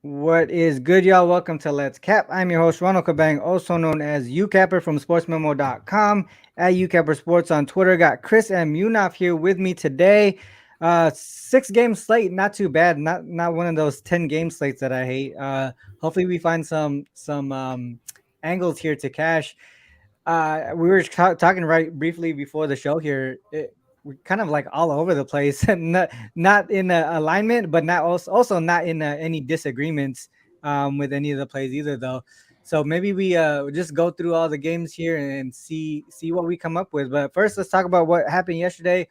What is good, y'all? Welcome to Let's Cap. I'm your host, Ronald Kabang, also known as Youcapper from Sportsmemo.com, at Youcapper Sports on Twitter. Got Chris and Munaf here with me today. 6 game slate, not too bad. Not one of those 10 game slates that I hate. Hopefully we find some angles here to cash. We were talking right briefly before the show here. We're kind of like all over the place, not in alignment, but not also not in any disagreements with any of the plays either, though. So maybe we just go through all the games here and see what we come up with. But first, let's talk about what happened yesterday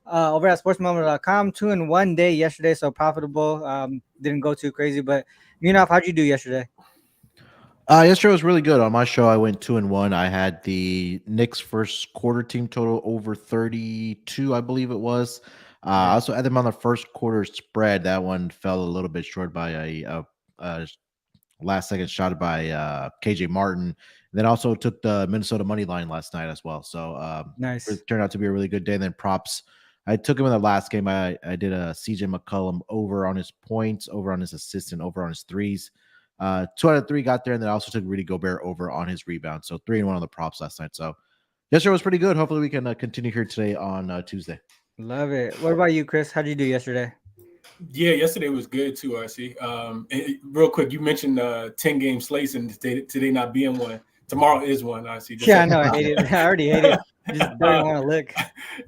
over at sportsmoment.com. 2-1 day yesterday, so profitable. Didn't go too crazy, but Munaf, how'd you do yesterday? Yesterday was really good. On my show, I went 2-1. I had the Knicks first quarter team total over 32, I believe it was. I Yeah, also had them on the first quarter spread. That one fell a little bit short by a last second shot by KJ Martin. And then also took the Minnesota money line last night as well. So nice. it turned out to be a really good day. And then props. I took him in the last game. I did a CJ McCollum over on his points, over on his assists, and over on his threes. 2 out of 3 got there, and then I also took Rudy Gobert over on his rebound. So 3-1 on the props last night. So yesterday was pretty good. Hopefully we can continue here today on Tuesday. Love it. What about you, Chris? How'd you do yesterday? Yeah, yesterday was good too, RC. Real quick, you mentioned 10 game slates and today not being one. Tomorrow is one, RC. Just Yeah, I like know. I hate it. I already hate it. Just don't uh, even want to look.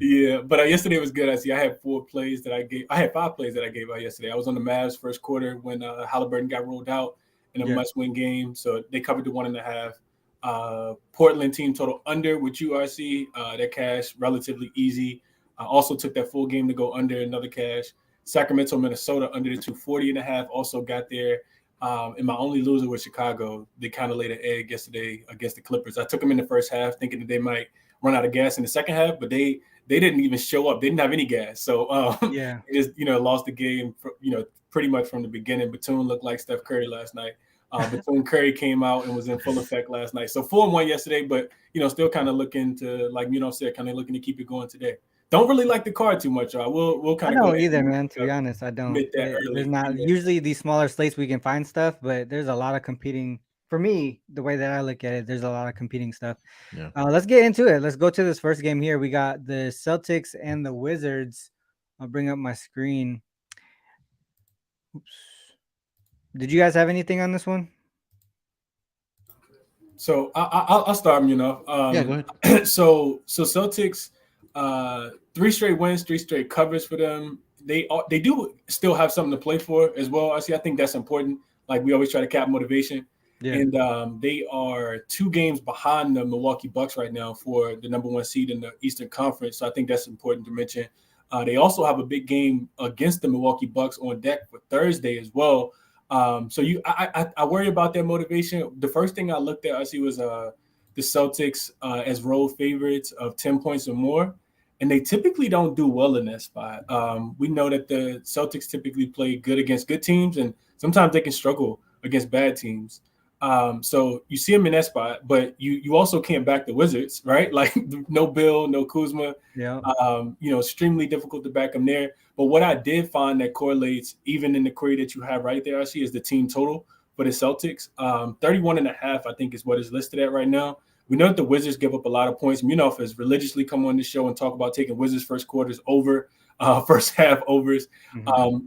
yeah, but yesterday was good. I had 4 plays that I gave. I had 5 plays that I gave out yesterday. I was on the Mavs first quarter when Halliburton got rolled out in a Yeah. must-win game, so they covered the 1.5. Portland team total under with URC. That cash relatively easy. I also took that full game to go under another cash. Sacramento, Minnesota under the 240.5 also got there. And my only loser was Chicago. They kind of laid an egg yesterday against the Clippers. I took them in the first half thinking that they might run out of gas in the second half, but they didn't even show up. They didn't have any gas. So Yeah. they just, lost the game, pretty much from the beginning. Batum looked like Steph Curry last night. Batum Curry came out and was in full effect last night. So 4-1 yesterday, but, still kind of looking to, like said, kind of looking to keep it going today. Don't really like the card too much, y'all. We'll I kind of go don't ahead either, and man. To be honest, I don't. admit that There's early. not usually these smaller slates we can find stuff, but there's a lot of competing. For me, the way that I look at it, there's a lot of competing stuff. Yeah. Let's get into it. Let's go to this first game here. We got the Celtics and the Wizards. I'll bring up my screen. Oops. Did you guys have anything on this one? So I'll start. Yeah, go ahead. So Celtics, 3 straight wins, 3 straight covers for them. They do still have something to play for as well. I think that's important. Like we always try to cap motivation, Yeah. and they are 2 games behind the Milwaukee Bucks right now for the number 1 seed in the Eastern Conference. So I think that's important to mention. They also have a big game against the Milwaukee Bucks on deck for Thursday as well. I worry about their motivation. The first thing I looked at, I see was the Celtics as road favorites of 10 points or more, and they typically don't do well in that spot. We know that the Celtics typically play good against good teams, and sometimes they can struggle against bad teams. So you see them in that spot, but you also can't back the Wizards, right? Like no Bill, no Kuzma. Yeah. Extremely difficult to back them there. But what I did find that correlates even in the query that you have right there, I see, is the team total for the Celtics. 31.5, I think, is what is listed at right now. We know that the Wizards give up a lot of points. Munaf has religiously come on the show and talk about taking Wizards first quarters over first half overs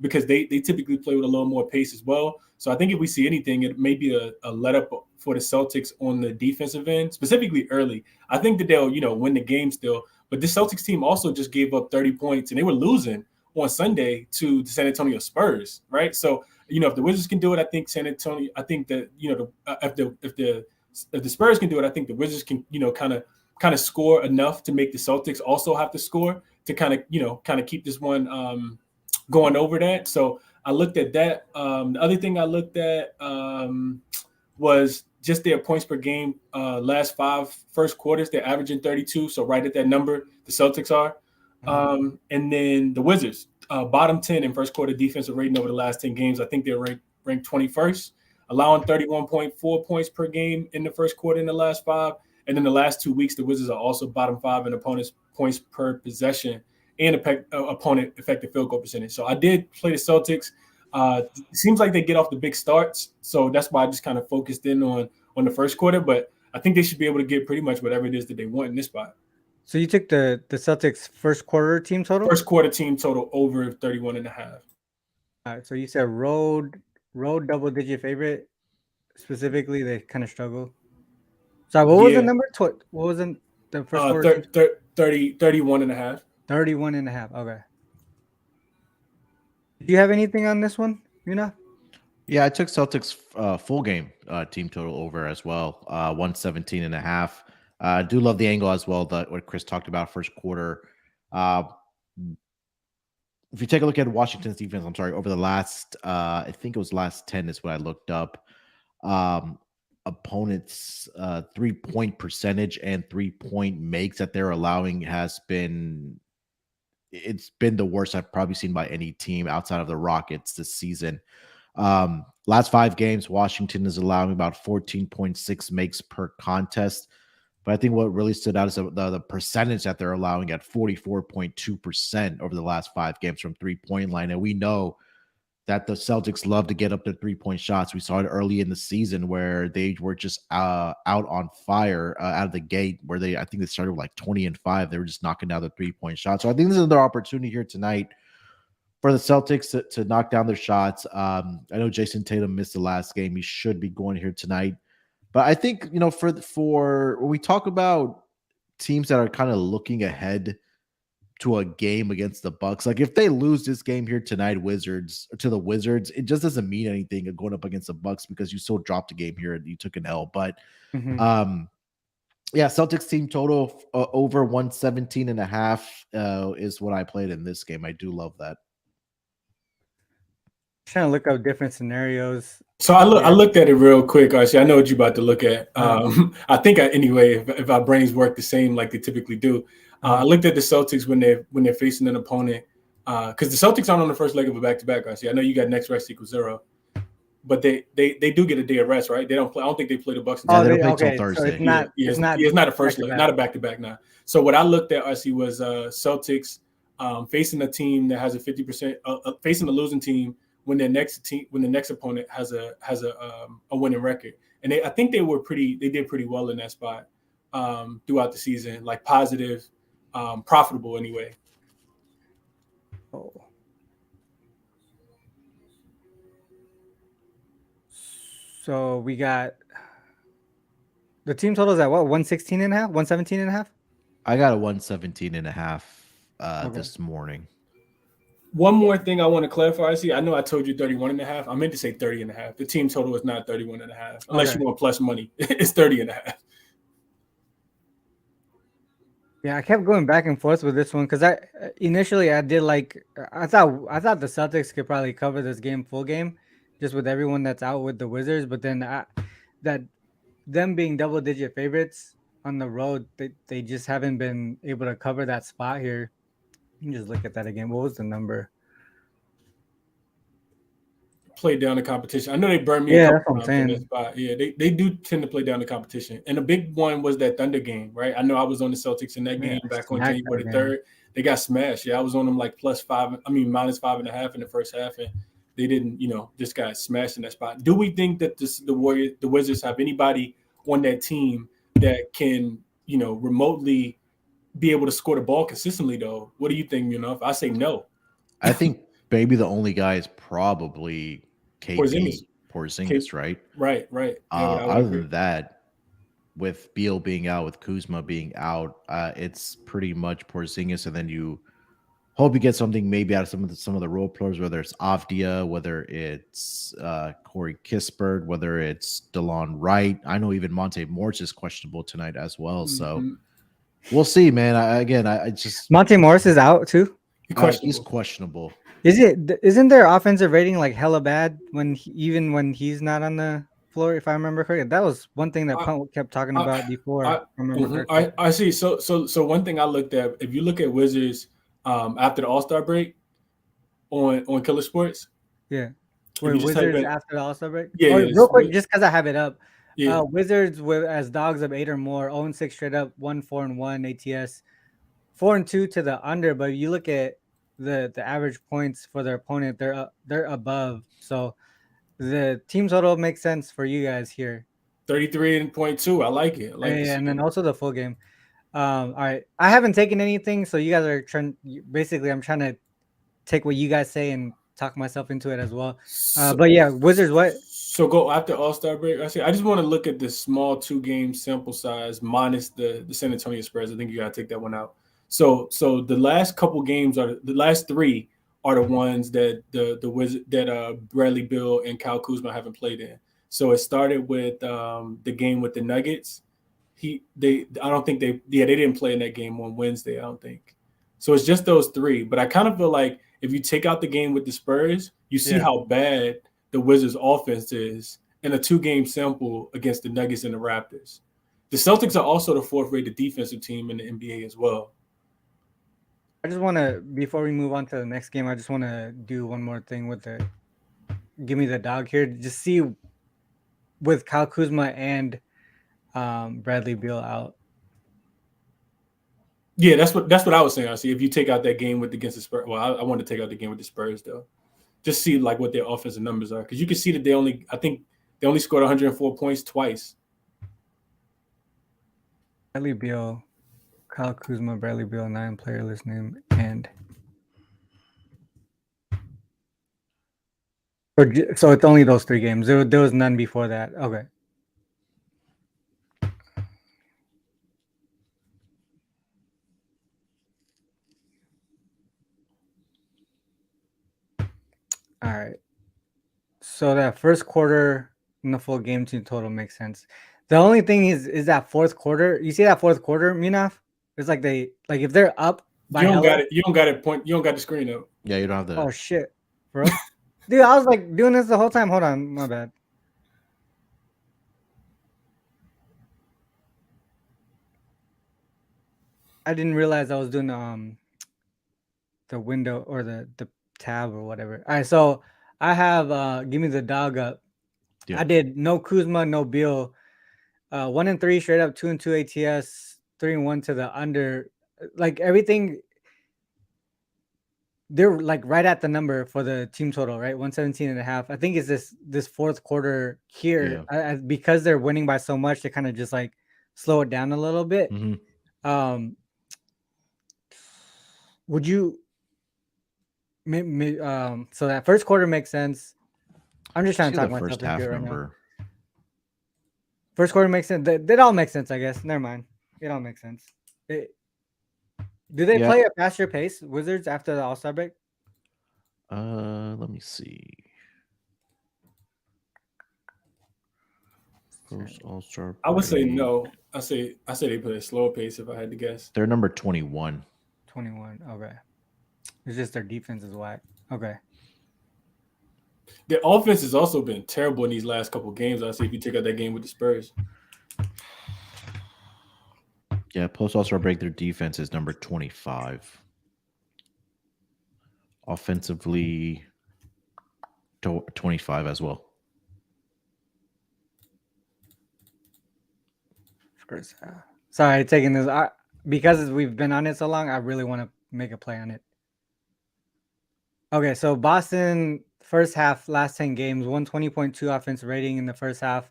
because they typically play with a little more pace as well. So I think if we see anything, it may be a let up for the Celtics on the defensive end, specifically early. I think that they'll, win the game still. But this Celtics team also just gave up 30 points, and they were losing on Sunday to the San Antonio Spurs, right? So, if the Wizards can do it, I think San Antonio. I think that if the Spurs can do it, I think the Wizards can kind of score enough to make the Celtics also have to score to kind of keep this one going over that. So I looked at that. The other thing I looked at was just their points per game. Last 5 first quarters, they're averaging 32. So right at that number, the Celtics are. And then the Wizards, bottom 10 in first quarter defensive rating over the last 10 games. I think they're ranked 21st, allowing 31.4 points per game in the first quarter in the last 5. And then the last 2 weeks, the Wizards are also bottom 5 in opponents' points per possession and opponent effective field goal percentage. So I did play the Celtics. It seems like they get off the big starts, so that's why I just kind of focused in on the first quarter. But I think they should be able to get pretty much whatever it is that they want in this spot. So you took the Celtics first quarter team total? First quarter team total over 31.5. All right, so you said road double-digit favorite. Specifically, they kind of struggle. So what was the number? What was the first quarter? 31.5. 31.5. Okay. Do you have anything on this one, Yuna? Yeah, I took Celtics full game team total over as well, 117.5. I do love the angle as well, that what Chris talked about first quarter. If you take a look at Washington's defense, over the last, I think it was last 10 is what I looked up. Opponents' 3-point percentage and 3-point makes that they're allowing it's been the worst I've probably seen by any team outside of the Rockets this season. Last 5 games, Washington is allowing about 14.6 makes per contest. But I think what really stood out is the percentage that they're allowing at 44.2% over the last 5 games from 3-point line. And we know that the Celtics love to get up their 3-point shots. We saw it early in the season where they were just out on fire out of the gate, where I think they started with like 20-5. They were just knocking down the 3-point shots. So I think this is their opportunity here tonight for the Celtics to knock down their shots. I know Jason Tatum missed the last game. He should be going here tonight. But I think, for when we talk about teams that are kind of looking ahead to a game against the Bucks, like if they lose this game here tonight, to the Wizards, it just doesn't mean anything going up against the Bucks because you still dropped a game here and you took an L. But Celtics team total over 117.5 is what I played in this game. I do love that. Trying to look up different scenarios. So I looked at it real quick. Actually, I know what you're about to look at. I think if our brains work the same like they typically do, I looked at the Celtics when they're facing an opponent, because the Celtics aren't on the first leg of a back-to-back. Actually, I know you got next rest equals 0, but they do get a day of rest, right? They don't play. I don't think they play the Bucks. They don't play until Thursday. So it's not a first leg, not a back-to-back now. So what I looked at, actually, was Celtics facing a team that has a 50% facing a losing team when the next opponent has a winning record. And I think they did pretty well in that spot throughout the season, like positive, profitable anyway. Oh. So we got the team total is at what, 116.5, 117.5? I got a 117.5 this morning. One more thing I want to clarify. See, I know I told you 31.5. I meant to say 30.5. The team total is not 31.5. Unless you want plus money. It's 30.5. Yeah, I kept going back and forth with this one because I thought the Celtics could probably cover this game full game just with everyone that's out with the Wizards, but then that them being double-digit favorites on the road, they just haven't been able to cover that spot here. You can just look at that again. What was the number? Play down the competition. I know they burned me a couple times in that spot. Yeah, they do tend to play down the competition. And the big one was that Thunder game, right? I know I was on the Celtics in that game back on January 3rd. They got smashed. Yeah, I was on them like -5.5 in the first half, and they didn't, just got smashed in that spot. Do we think that the Wizards have anybody on that team that can, remotely be able to score the ball consistently, though? What do you think, If I say no. I think maybe the only guy is probably Porzingis, right? Right. Yeah, other than that, with Beal being out, with Kuzma being out, it's pretty much Porzingis, and then you hope you get something maybe out of some of the role players, whether it's Avdia, whether it's Corey Kispert, whether it's DeLon Wright. I know even Monte Morris is questionable tonight as well. So we'll see, man. I just Monte Morris is out too. He's questionable. Isn't their offensive rating like hella bad even when he's not on the floor? If I remember correctly, that was one thing that Punt kept talking about before. I see. So one thing I looked at, if you look at Wizards after the All-Star break on Killer Sports, Wizards after the All-Star break. Real quick, just because I have it up. Yeah. Wizards as dogs of 8 or more, 0-6 straight up, 1-4-1 ATS, 4-2 to the under. But you look at the average points for their opponent, they're above. So the team total makes sense for you guys here. 33.2. I like it. I like Yeah, this. and then also the full game. All right, I haven't taken anything, so you guys are trying. Basically, I'm trying to take what you guys say and talk myself into it as well. But yeah, Wizards. What? So go after All-Star break. I just want to look at the small 2-game sample size minus the San Antonio Spurs. I think you got to take that one out. So the last couple games the last 3 are the ones that the Wizard that Bradley Beal and Kyle Kuzma haven't played in. So it started with the game with the Nuggets. I don't think they didn't play in that game on Wednesday. I don't think. So it's just those 3. But I kind of feel like if you take out the game with the Spurs, you see how bad the Wizards' offense is in a 2-game sample against the Nuggets and the Raptors. The Celtics are also the 4th-rated defensive team in the NBA as well. I just want to, before we move on to the next game, I just want to do one more thing with the give me the dog here. Just see with Kyle Kuzma and Bradley Beal out. Yeah, that's what I was saying. I see if you take out that game against the Spurs. Well, I want to take out the game with the Spurs though. Just see like what their offensive numbers are, because you can see that they only scored 104 points twice. Bradley Beal, Kyle Kuzma, Bradley Beal, 9 player list name, and so it's only those 3 games. There was none before that. Okay. All right. So that first quarter in the full game team total makes sense. The only thing is that fourth quarter. You see that fourth quarter, Munaf? It's like if they're up by You don't got it. You don't got it. You don't got the screen up. Yeah, you don't have the. Oh shit, bro. Dude, I was like doing this the whole time. Hold on, my bad. I didn't realize I was doing the window or the tab or whatever. All right, so I have give me the dog up. Yeah. I did no Kuzma, no Beal. 1-3 straight up, 2-2 ATS, 3-1 to the under. Like everything, they're like right at the number for the team total, right? 117.5. I think it's this fourth quarter here. Yeah. Because they're winning by so much, they kind of just like slow it down a little bit. Mm-hmm. Would you? So that first quarter makes sense. I'm just trying to talk myself into it right now. First quarter makes sense. That all makes sense, I guess. Never mind. It all makes sense. Do they play a faster pace, Wizards, after the All-Star break? Let me see. First All-Star break. I would say no. I say they play a slower pace if I had to guess. They're number 21. 21. Okay. It's just their defense is whack. Okay. Their offense has also been terrible in these last couple of games. I see if you take out that game with the Spurs. Yeah, post All-Star break, their defense is number 25. Offensively, 25 as well. First half. Sorry, taking this. Because we've been on it so long, I really want to make a play on it. Okay, so Boston first half, last 10 games, 120.2 offensive rating in the first half,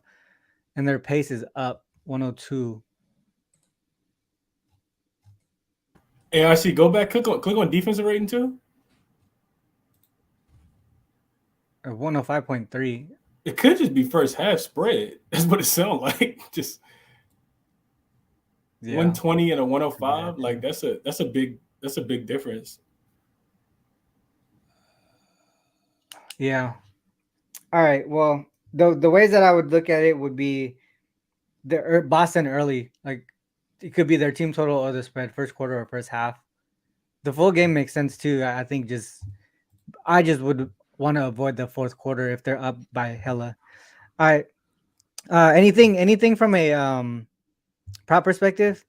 and their pace is up 102. Hey, I see. Go back. Click on defensive rating too. 105.3. It could just be first half spread. That's what it sounds like. Just 120 and a 105. Yeah. Like that's a big difference. Yeah. All right. Well, the ways that I would look at it would be the Boston early. Like it could be their team total or the spread, first quarter or first half. The full game makes sense too. I think I just would want to avoid the fourth quarter if they're up by hella. All right. Anything from a prop perspective?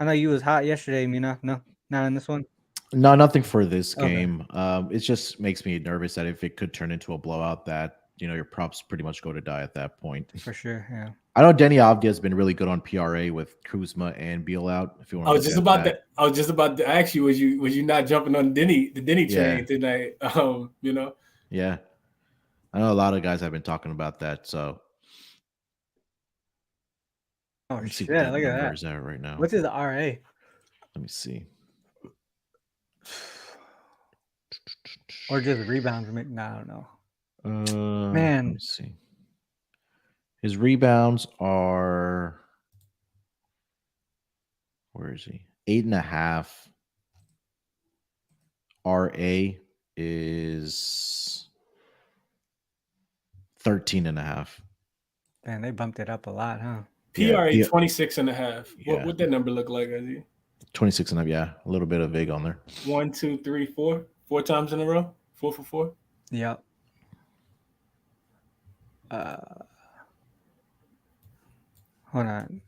I know you was hot yesterday, Mina. No, not in this one. No, nothing for this game. It just makes me nervous that if it could turn into a blowout, that your props pretty much go to die at that point. For sure, yeah. I know Denny Avdia has been really good on PRA with Kuzma and Beal out. If you want, I was just about that. I was just about to ask you, was you not jumping on the Denny train tonight? Yeah, I know a lot of guys have been talking about that. So, shit! Look at that. Is that right now? What's his RA? Let me see. Or just rebound from it? No, I don't know. Man, let me see. His rebounds are, where is he? 8.5. RA is 13.5. Man, they bumped it up a lot, huh? PRA 26.5. Yeah. What that number look like, Izzy? 26.5, yeah. A little bit of vig on there. 1, 2, 3, 4. 4 times in a row? 4 for 4? Yep. Hold on.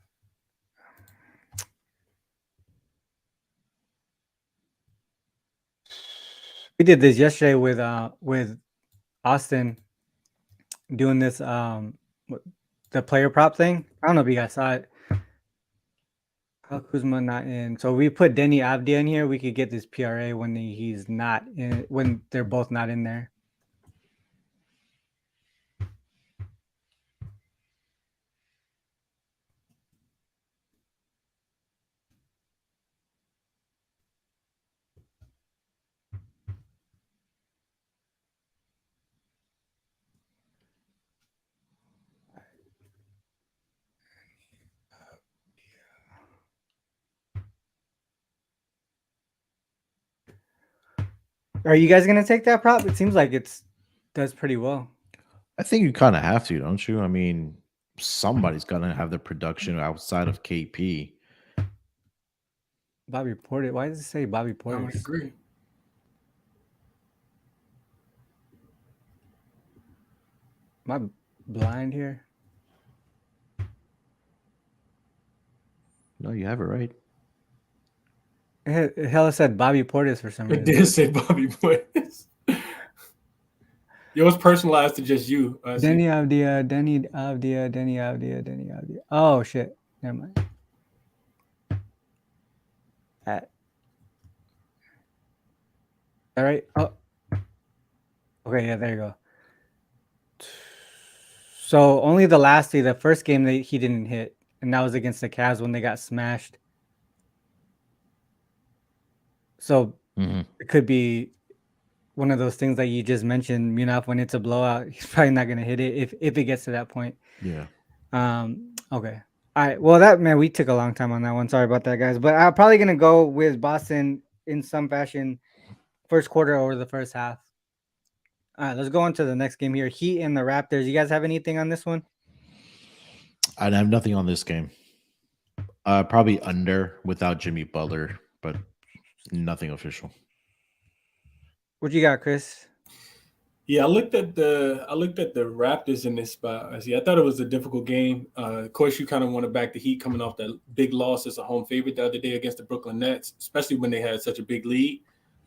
We did this yesterday with Austin doing this the player prop thing. I don't know if you guys saw it. Kuzma not in. So we put Denny Avdia in here. We could get this PRA when he's not in, when they're both not in there. Are you guys gonna take that prop? It seems like it does pretty well. I think you kind of have to, don't you? I mean, somebody's gonna have the production outside of KP. Bobby Portis. Why does it say Bobby Portis? I would agree. Am I blind here? No, you have it right. Hell, it said Bobby Portis for some reason. It did say Bobby Portis. It was personalized to just you. Denny Avdia. Oh, shit. Never mind. All right. Oh. Okay, yeah, there you go. So only the first game that he didn't hit, and that was against the Cavs when they got smashed. So it could be one of those things that you just mentioned, Munaf, when it's a blowout, he's probably not going to hit it if it gets to that point. Yeah. Okay. All right. Well, we took a long time on that one. Sorry about that, guys. But I'm probably going to go with Boston in some fashion, first quarter over the first half. All right, let's go on to the next game here. Heat and the Raptors. You guys have anything on this one? I have nothing on this game. Probably under without Jimmy Butler, but nothing official. What you got, Chris? Yeah, I looked at the Raptors in this spot. I thought it was a difficult game. Of course, you kind of want to back the Heat coming off that big loss as a home favorite the other day against the Brooklyn Nets, especially when they had such a big lead.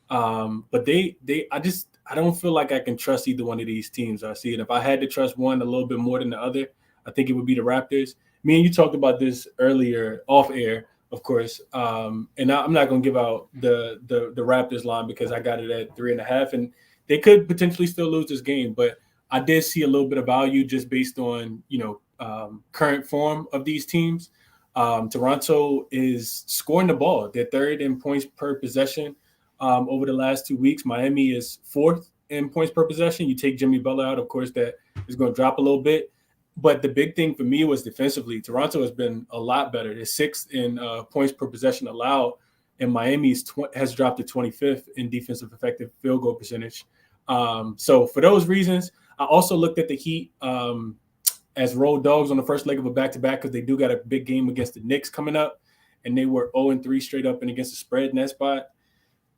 But I don't feel like I can trust either one of these teams. I see it. If I had to trust one a little bit more than the other, I think it would be the Raptors. Me and you talked about this earlier off air, of course. And I'm not going to give out the Raptors line because I got it at 3.5, and they could potentially still lose this game. But I did see a little bit of value just based on current form of these teams. Toronto is scoring the ball. They're third in points per possession. Over the last 2 weeks, Miami is fourth in points per possession. You take Jimmy Butler out, of course, that is going to drop a little bit. But the big thing for me was defensively. Toronto has been a lot better. They're sixth in points per possession allowed, and Miami has dropped to 25th in defensive effective field goal percentage. So for those reasons, I also looked at the Heat as road dogs on the first leg of a back-to-back because they do got a big game against the Knicks coming up, and they were 0-3 straight up and against the spread in that spot.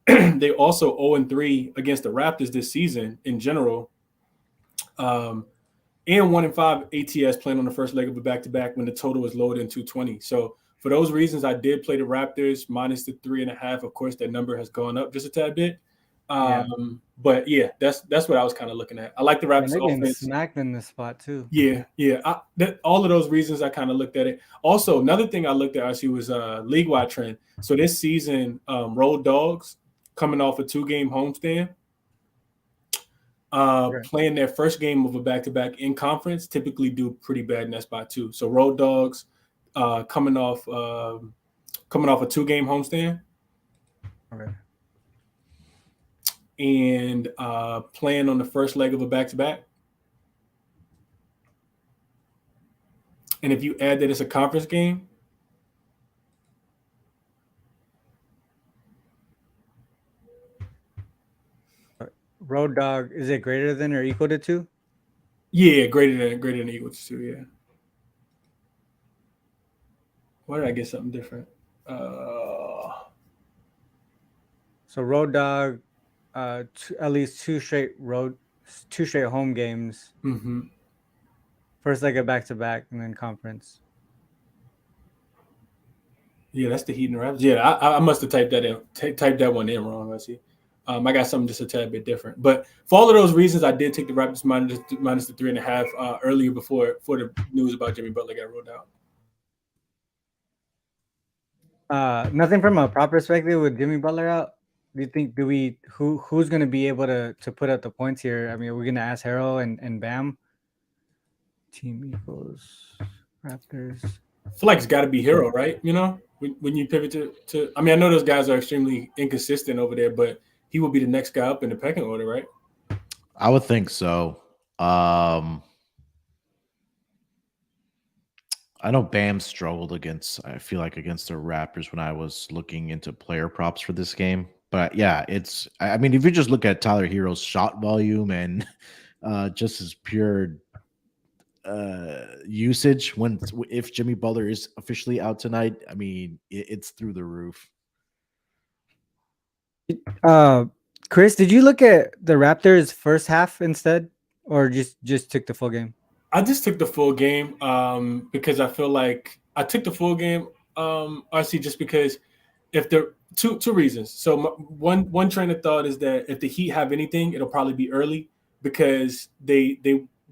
They also 0-3 against the Raptors this season in general, and 1-5 ATS playing on the first leg of a back-to-back when the total is lower than 220. So for those reasons, I did play the Raptors minus the 3.5. Of course, that number has gone up just a tad bit. But yeah, that's what I was kind of looking at. I like the Raptors they've been offense. smacked in this spot too. Yeah. All of those reasons I kind of looked at it. Also, another thing I looked at actually was league-wide trend. So this season, Road Dogs coming off a 2-game homestand, playing their first game of a back-to-back in conference typically do pretty bad in that spot too. So Road Dogs coming off a 2-game homestand. Okay. And playing on the first leg of a back-to-back. And if you add that it's a conference game, Road Dog, is it greater than or equal to 2? Yeah, greater than equal to 2, yeah. Why did I get something different? So Road Dog, at least 2 straight home games. Mm-hmm. First leg of back-to-back and then conference. Yeah, that's the Heat and the Raptors. Yeah, I must have typed that in. Typed that one in wrong. I see. I got something just a tad bit different. But for all of those reasons, I did take the Raptors minus the 3.5 earlier before the news about Jimmy Butler got rolled out. Nothing from a prop perspective with Jimmy Butler out. Do you think who's going to be able to put up the points here? I mean, are we going to ask Harrell and Bam? Team equals Raptors. I feel like it's got to be Hero, right? You know, when you pivot to I mean, I know those guys are extremely inconsistent over there, but he will be the next guy up in the pecking order, right? I would think so. I know Bam struggled against the Raptors when I was looking into player props for this game. But yeah, I mean, if you just look at Tyler Hero's shot volume and just his pure usage if Jimmy Butler is officially out tonight, I mean, it's through the roof. Chris, did you look at the Raptors first half instead, or just took the full game? I just took the full game because I feel like I took the full game. Honestly, just because if the two reasons. So one train of thought is that if the Heat have anything, it'll probably be early because they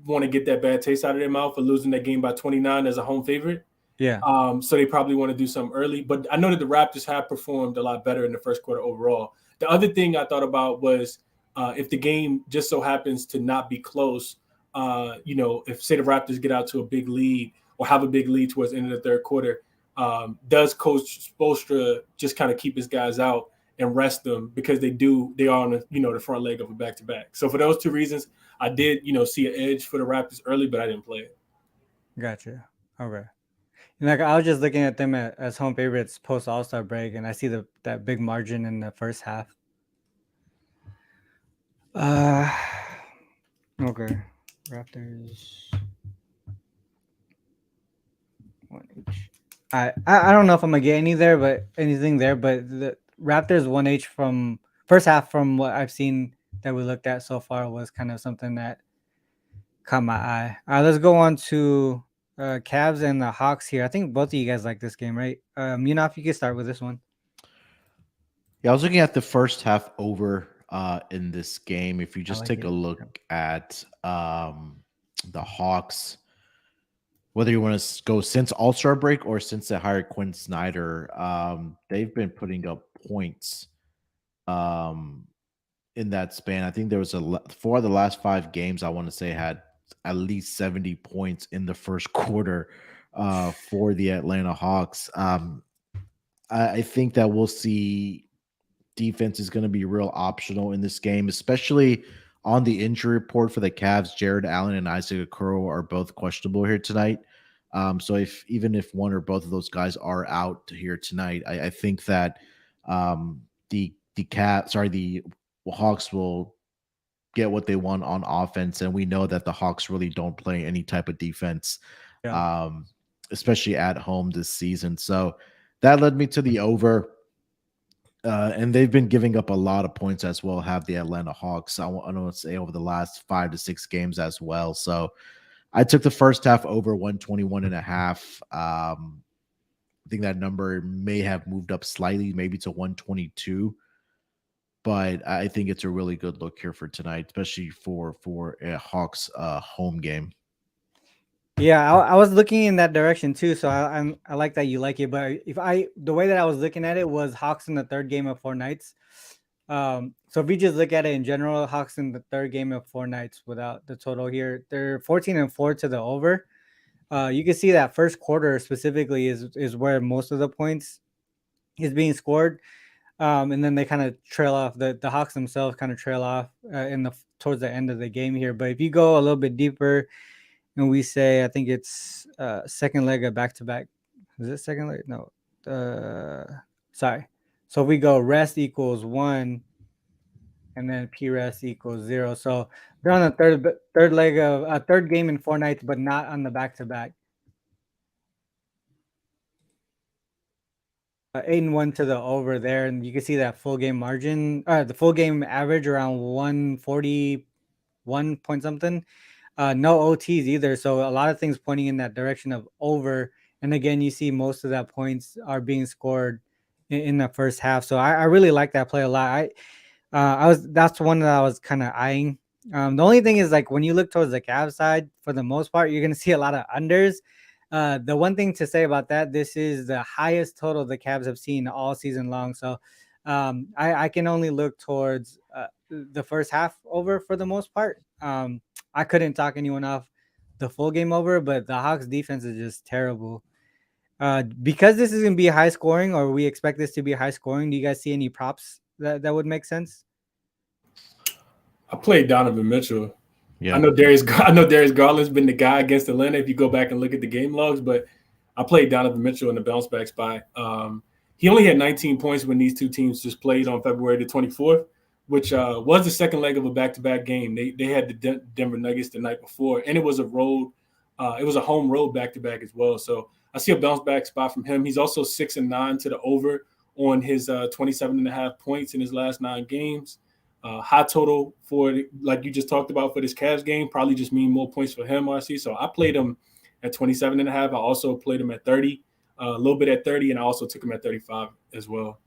want to get that bad taste out of their mouth for losing that game by 29 as a home favorite. Yeah. So they probably want to do something early. But I know that the Raptors have performed a lot better in the first quarter overall. The other thing I thought about was if the game just so happens to not be close, if say the Raptors get out to a big lead or have a big lead towards the end of the third quarter, does Coach Spoelstra just kind of keep his guys out and rest them because they are on the front leg of a back-to-back. So for those two reasons, I did, see an edge for the Raptors early, but I didn't play it. Gotcha. Okay. And I was just looking at them as home favorites post All-Star break, and I see that big margin in the first half. Okay. Raptors 1 each. I don't know if I'm gonna get anything there, but the Raptors 1H from first half from what I've seen that we looked at so far was kind of something that caught my eye. Let's go on to Cavs and the Hawks here. I think both of you guys like this game, right? If you could start with this one. Yeah, I was looking at the first half over in this game. If you just take a look at the Hawks, whether you want to go since All-Star break or since they hired Quinn Snyder, they've been putting up points in that span. I think there was 4 of the last 5 games I want to say had at least 70 points in the first quarter for the Atlanta Hawks. I think that we'll see defense is going to be real optional in this game, especially on the injury report for the Cavs. Jared Allen and Isaac Okoro are both questionable here tonight. So even if one or both of those guys are out here tonight, I think that the Hawks will get what they want on offense, and we know that the Hawks really don't play any type of defense, especially at home this season. So that led me to the over. And they've been giving up a lot of points as well, have the Atlanta Hawks. I want to say over the last 5 to 6 games as well. So I took the first half over 121.5. I think that number may have moved up slightly, maybe to 122. but I think it's a really good look here for tonight, especially for a Hawks home game. Yeah, I was looking in that direction too. So I like that you like it. But the way that I was looking at it was Hawks in the third game of 4 nights. So if we just look at it in general, Hawks in the third game of 4 nights without the total here, they're 14-4 to the over. You can see that first quarter specifically is where most of the points is being scored. And then they kind of trail off. The Hawks themselves kind of trail off towards the end of the game here. But if you go a little bit deeper, and we say, I think it's second leg of back-to-back. Is it second leg? No. Sorry. So if we go rest equals 1, and then P rest equals 0. So they're on the third leg of third game in 4 nights, but not on the back-to-back. 8-1 to the over there, and you can see that full game margin, the full game average around 141 point something. No OTs either, so a lot of things pointing in that direction of over. And again, you see most of that points are being scored in the first half. So I really like that play a lot. That's one that I was kind of eyeing. The only thing is, like, when you look towards the Cavs side, for the most part, you're gonna see a lot of unders. The one thing to say about that, this is the highest total the Cavs have seen all season long. So I can only look towards the first half over for the most part. I couldn't talk anyone off the full game over, but the Hawks defense is just terrible. Because this is going to be high scoring, or we expect this to be high scoring, do you guys see any props that would make sense? I played Donovan Mitchell. Yeah. I know Darius Garland's been the guy against Atlanta if you go back and look at the game logs, but I played Donovan Mitchell in the bounce back spot. He only had 19 points when these two teams just played on February the 24th, which was the second leg of a back-to-back game. They had the Denver Nuggets the night before, and it was a home road back-to-back as well. So I see a bounce back spot from him. He's also 6-9 to the over on his 27.5 points in his last 9 games. High total for, like you just talked about, for this Cavs game, probably just mean more points for him, RC. So I played him at 27.5. I also played him at 30, a little bit at 30, and I also took him at 35 as well.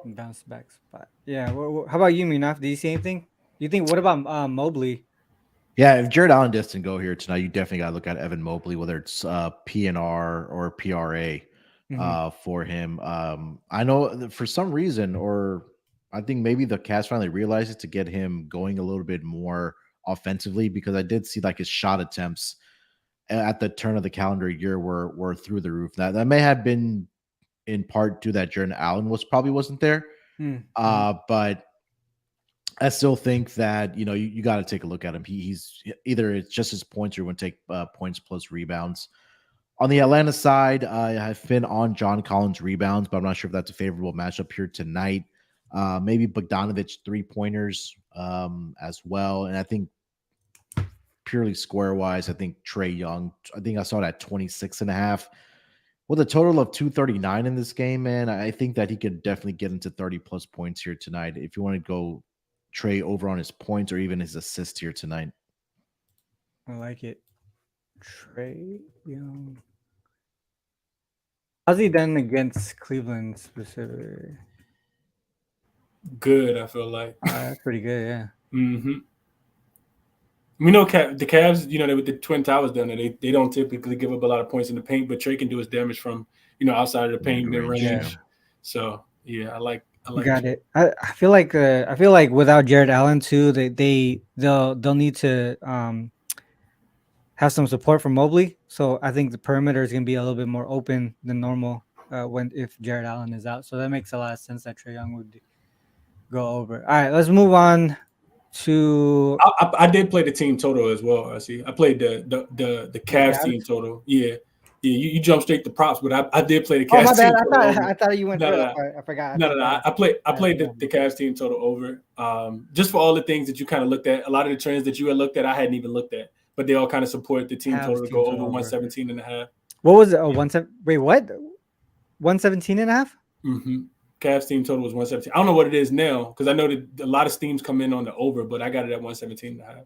Bounce back spot. Yeah. How about you, Munaf? Do you see anything? What about Mobley? Yeah, if Jared Allen doesn't go here tonight, you definitely got to look at Evan Mobley, whether it's PNR or PRA for him. I know that for some reason, or I think maybe the Cavs finally realized it to get him going a little bit more offensively, because I did see like his shot attempts at the turn of the calendar year were through the roof. That may have been in part due that Jared Allen wasn't there. But I still think that, you got to take a look at him. He's either it's just his points, or you want to take points plus rebounds. On the Atlanta side, I have been on John Collins rebounds, but I'm not sure if that's a favorable matchup here tonight. Maybe Bogdanovich 3-pointers as well. And I think purely square-wise, I think Trae Young, I think I saw it at 26.5. With a total of 239 in this game, man, I think that he could definitely get into 30-plus points here tonight if you want to go Trae over on his points or even his assist here tonight. I like it. Trae Young. How's he done against Cleveland specifically? Good, I feel like. That's pretty good, yeah. We know the Cavs, with the Twin Towers down there, they don't typically give up a lot of points in the paint, but Trae can do his damage from, outside of the paint, mid-range. Yeah. So, yeah, I like Got it. I feel like without Jared Allen too, they'll need to have some support from Mobley. So I think the perimeter is gonna be a little bit more open than normal if Jared Allen is out. So that makes a lot of sense that Trae Young would go over. All right, let's move on to. I did play the team total as well. I see. I played the Cavs team total. Yeah. Yeah, you jump straight to props, but I did play the Cavs team total. I thought you went through it. I forgot. No. I played the Cavs team total over. Just for all the things that you kind of looked at, a lot of the trends that you had looked at, I hadn't even looked at, but they all kind of support the team total to go over 117.5. What was it? Wait, what? 117.5? Cavs team total was 117. I don't know what it is now, because I know that a lot of teams come in on the over, but I got it at 117.5.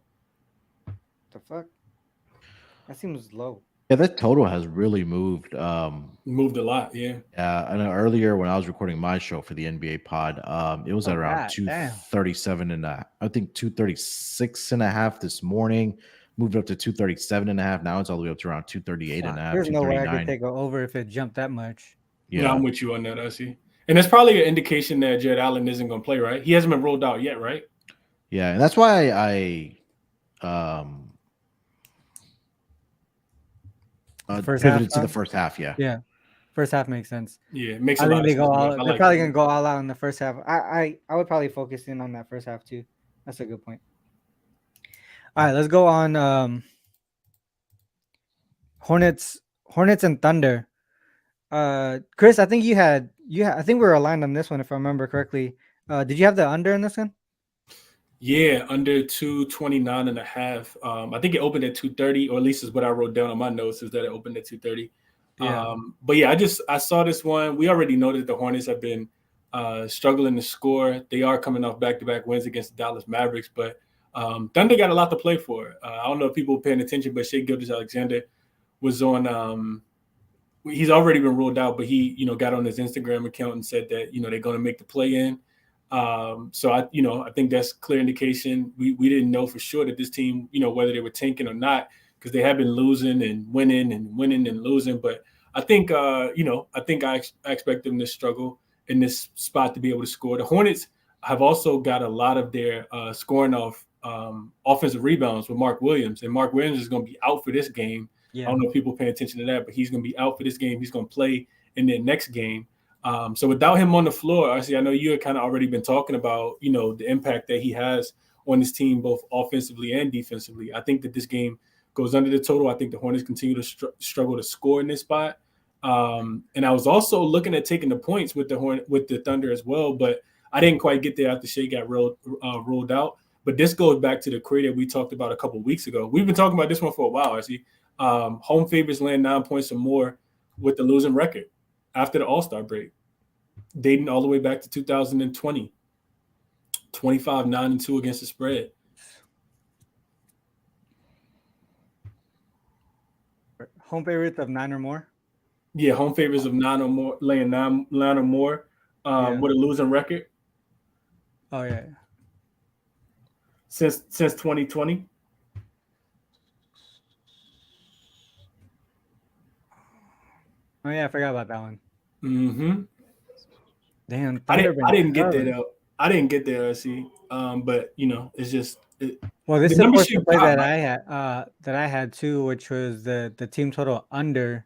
The fuck? That seems low. Yeah, that total has really moved. Moved a lot. Yeah. I know earlier when I was recording my show for the NBA pod, it was Oh, at around God, damn. 237 and I think 236 and a half this morning. Moved up to 237 and a half. Now it's all the way up to around 238 and a half, There's no way I could 239. take an over if it jumped that much. Yeah, I'm with you on that, I see. And that's probably an indication that Jared Allen isn't going to play, right? He hasn't been rolled out yet, right? Yeah, and that's why I pivoted to the first half. Yeah. First half makes sense. Yeah, it makes I a think lot they of go sense. all. I They're like probably that. gonna go all out in the first half. I would probably focus in on that first half too. That's a good point. All right, let's go on. Hornets and Thunder. Chris, I think you had. I think we were aligned on this one if I remember correctly. Did you have the under in this one? Yeah, under 229 and a half. I think it opened at 230, or at least is what I wrote down on my notes, is that it opened at 230. Yeah. But yeah, I saw this one. We already know that the Hornets have been struggling to score. They are coming off back-to-back wins against the Dallas Mavericks, but Thunder got a lot to play for. I don't know if people were paying attention, but Shai Gilgeous-Alexander was on he's already been ruled out, but he, got on his Instagram account and said that, they're going to make the play-in. So I think that's clear indication. We didn't know for sure that this team, whether they were tanking or not, because they have been losing and winning and losing. But I think, I expect them to struggle in this spot to be able to score. The Hornets have also got a lot of their scoring off offensive rebounds with Mark Williams, and Mark Williams is going to be out for this game. Yeah. I don't know if people pay attention to that, but he's going to be out for this game. He's going to play in their next game. So without him on the floor, actually, I know you had kind of already been talking about, the impact that he has on this team, both offensively and defensively. I think that this game goes under the total. I think the Hornets continue to struggle to score in this spot. And I was also looking at taking the points with the Thunder as well, but I didn't quite get there after Shai got rolled out. But this goes back to the query that we talked about a couple of weeks ago. We've been talking about this one for a while, actually. Home favorites land 9 points or more with the losing record after the All-Star break, dating all the way back to 2020. 25-9-2 against the spread. Home favorites of 9 or more. Yeah, home favorites of 9 or more, laying 9 or more with a losing record. Oh yeah. Since 2020. Oh yeah, I forgot about that one. Mm-hmm. Damn, I didn't get there though. I didn't get there, see. But it's just. Well, this is the portion play that I had too, which was the team total under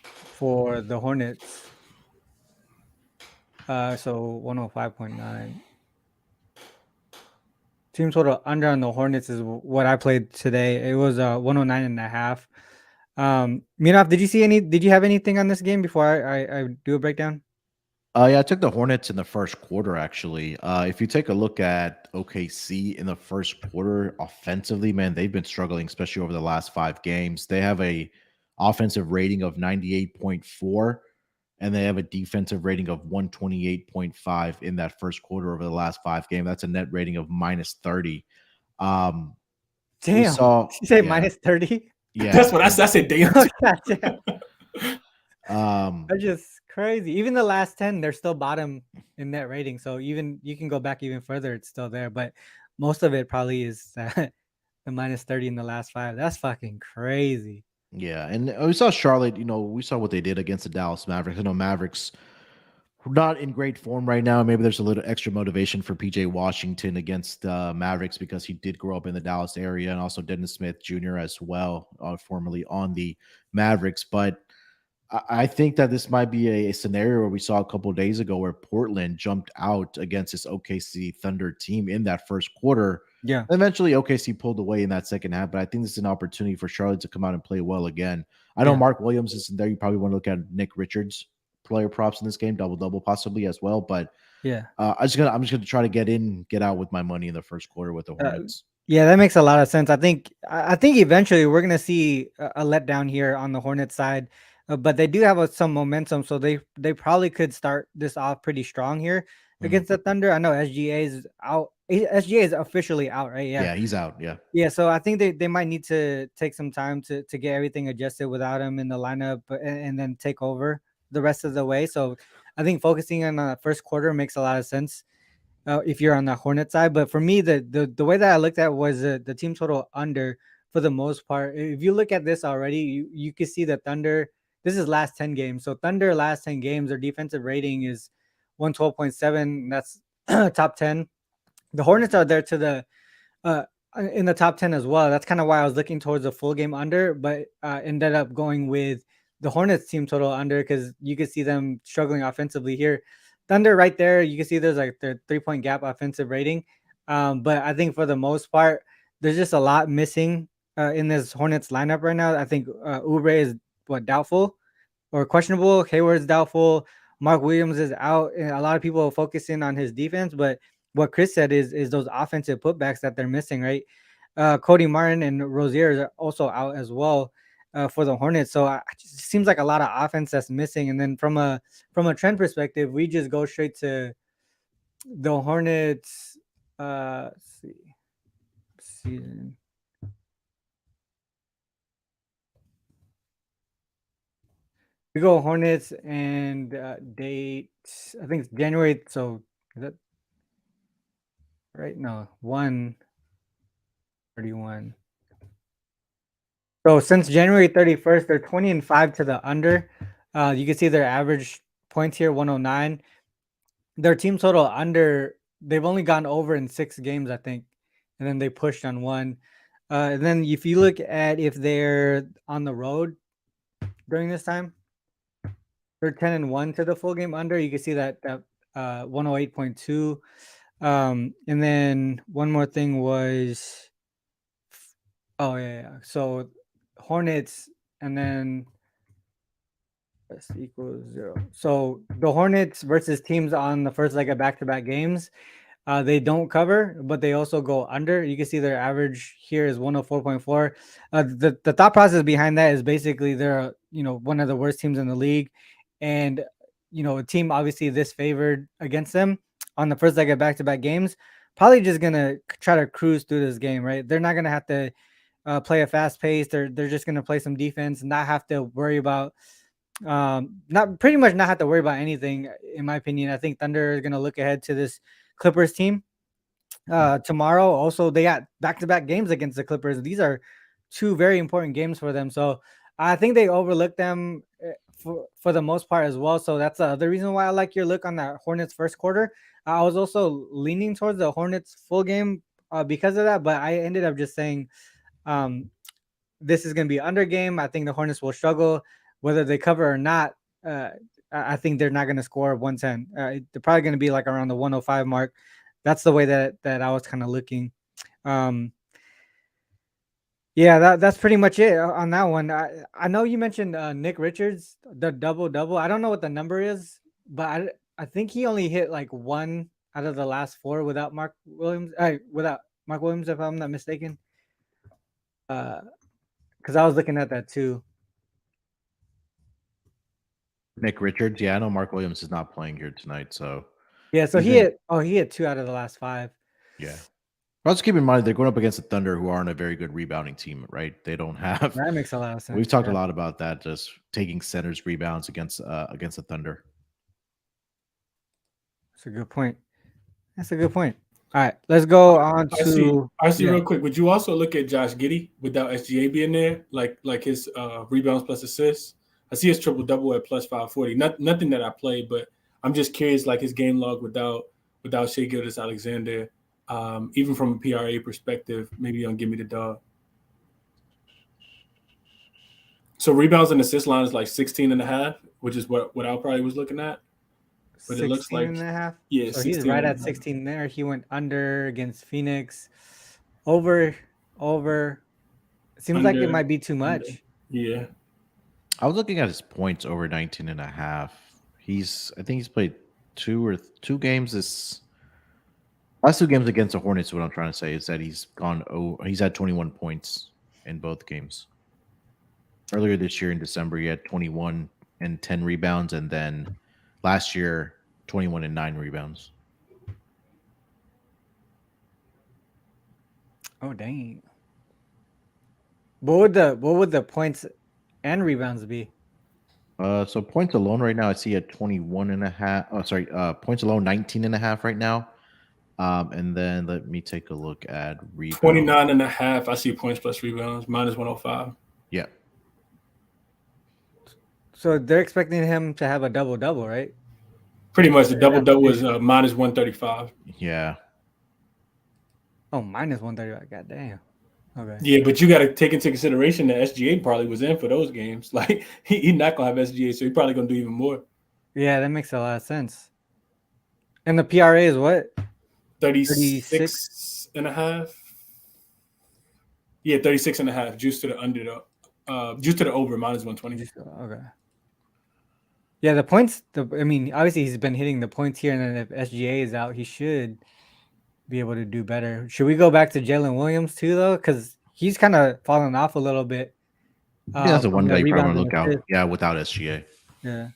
for the Hornets. So 105.9. Team total under on the Hornets is what I played today. It was 109.5. Munaf, did you have anything on this game before I do a breakdown? Yeah, I took the Hornets in the first quarter, actually. If you take a look at OKC in the first quarter offensively, man, they've been struggling, especially over the last 5 games. They have a offensive rating of 98.4, and they have a defensive rating of 128.5 in that first quarter over the last 5 games. That's a net rating of -30. Damn. Did you say -30? Yeah. That's what I said. Damn. That's just crazy. Even the last 10, they're still bottom in net rating. So even you can go back even further, it's still there. But most of it probably is the -30 in the last 5. That's fucking crazy. Yeah, and we saw Charlotte. We saw what they did against the Dallas Mavericks. I know Mavericks not in great form right now. Maybe there's a little extra motivation for PJ Washington against Mavericks because he did grow up in the Dallas area, and also Dennis Smith Jr. as well, formerly on the Mavericks. But I think that this might be a scenario where we saw a couple of days ago where Portland jumped out against this OKC Thunder team in that first quarter. Yeah. Eventually, OKC pulled away in that second half, but I think this is an opportunity for Charlotte to come out and play well again. I know Mark Williams isn't there. You probably want to look at Nick Richards' player props in this game, double possibly as well. But I'm just gonna try to get out with my money in the first quarter with the Hornets. Yeah, that makes a lot of sense. I think eventually we're gonna see a letdown here on the Hornets side. But they do have some momentum, so they probably could start this off pretty strong here against the Thunder. I know SGA is out SGA is officially out, right? Yeah, he's out. Yeah. Yeah, so I think they might need to take some time to get everything adjusted without him in the lineup, and then take over the rest of the way. So I think focusing on the first quarter makes a lot of sense if you're on the Hornet side. But for me, the way that I looked at was the team total under for the most part. If you look at this already, you can see the Thunder. This is last 10 games. So Thunder last 10 games, their defensive rating is 112.7. That's top 10. The Hornets are there to the in the top 10 as well. That's kind of why I was looking towards a full game under, but ended up going with the Hornets team total under because you could see them struggling offensively here. Thunder right there, you can see there's like their 3-point gap offensive rating. But I think for the most part, there's just a lot missing in this Hornets lineup right now. I think Oubre is doubtful or questionable. Hayward's doubtful. Mark Williams is out. And a lot of people are focusing on his defense, but what Chris said is those offensive putbacks that they're missing, right? Cody Martin and Rozier are also out as well for the Hornets. So it just seems like a lot of offense that's missing. And then from a trend perspective, we just go straight to the Hornets. Let's see, season. We go Hornets and date. I think it's January. So is that right? No, 1/31. So since January 31st, they're 20-5 to the under. You can see their average points here, 109. Their team total under, they've only gone over in 6 games, I think. And then they pushed on one. And then if you look at if they're on the road during this time, they're 10-1 to the full game under. You can see that 108.2. And then one more thing was, yeah. So Hornets, and then S equals 0. So the Hornets versus teams on the first leg of back-to-back games, they don't cover, but they also go under. You can see their average here is 104.4. The thought process behind that is basically they're one of the worst teams in the league, and a team obviously this favored against them on the first leg of back-to-back games, probably just gonna try to cruise through this game, right? They're not gonna have to play a fast pace. They're just gonna play some defense, and not have to worry about not have to worry about anything. In my opinion, I think Thunder is gonna look ahead to this Clippers team tomorrow. Also, they got back-to-back games against the Clippers. These are 2 very important games for them. So I think they overlooked them for the most part as well. So that's the other reason why I like your look on that Hornets first quarter. I was also leaning towards the Hornets full game because of that, but I ended up just saying this is going to be under game. I think the Hornets will struggle whether they cover or not. I think they're not going to score 110. They're probably going to be like around the 105 mark. That's the way that I was kind of looking. Yeah, that's pretty much it on that one. I know you mentioned Nick Richards, the double-double. I don't know what the number is, but I think he only hit like 1 out of the last 4 without Mark Williams. Without Mark Williams, if I'm not mistaken. Because I was looking at that too. Nick Richards. Yeah, I know Mark Williams is not playing here tonight. So yeah, so he hit 2 out of the last 5. Yeah. Also keep in mind they're going up against the Thunder, who aren't a very good rebounding team, right? They don't have. That makes a lot of sense. We've talked a lot about that, just taking centers rebounds against the Thunder. That's a good point. All right, let's go on to. I see. Real quick, would you also look at Josh Giddey without SGA being there, like his rebounds plus assists? I see his triple double at plus 540. Nothing that I played, but I'm just curious, like his game log without Shai Gilgeous-Alexander. Even from a PRA perspective, maybe you'll give me the dog. So rebounds and assist line is like 16.5, which is what I probably was looking at. But it looks like 16.5. Yeah, so he's right at 16 there. He went under against Phoenix. Over. It seems like it might be too much. Yeah. I was looking at his points over 19.5. I think he's played 2 games this. Last 2 games against the Hornets, what I'm trying to say is that he's had 21 points in both games. Earlier this year in December, he had 21 and 10 rebounds, and then last year, 21 and 9 rebounds. Oh dang. What would the points and rebounds be? So points alone right now, I see at 21 and a half. Oh, sorry. Points alone, 19 and a half right now. And then let me take a look at rebounds. 29.5. I see points plus rebounds, minus 105. Yeah. So they're expecting him to have a double-double, right? Pretty much the double-double was minus 135. Yeah. Oh, minus 130. God damn. Okay. Yeah, but you got to take into consideration that SGA probably was in for those games. Like, he's not going to have SGA, so he's probably going to do even more. Yeah, that makes a lot of sense. And the PRA is what? 36 and a half. Yeah, 36 and a half. Juice to the under, juice to the over, minus 120. Okay. Yeah, the points. I mean, obviously he's been hitting the points here, and then if SGA is out, he should be able to do better. Should we go back to Jalen Williams too, though? Because he's kind of fallen off a little bit. Yeah, that's the one guy you probably rebounds want to and look out. Yeah, without SGA. Yeah.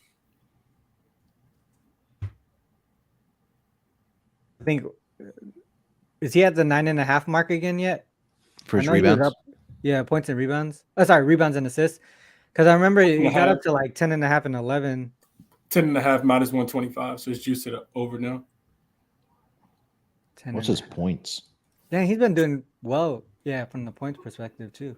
I think, is he at the 9.5 mark again yet? For his I know he was rebounds? up- yeah, points and rebounds. Oh, sorry, rebounds and assists. Because I remember he got up to like 10.5 and 11. 10 and a half, minus 125. So it's juice to the over now. 10 What's and his points? Yeah, he's been doing well. Yeah, from the points perspective too.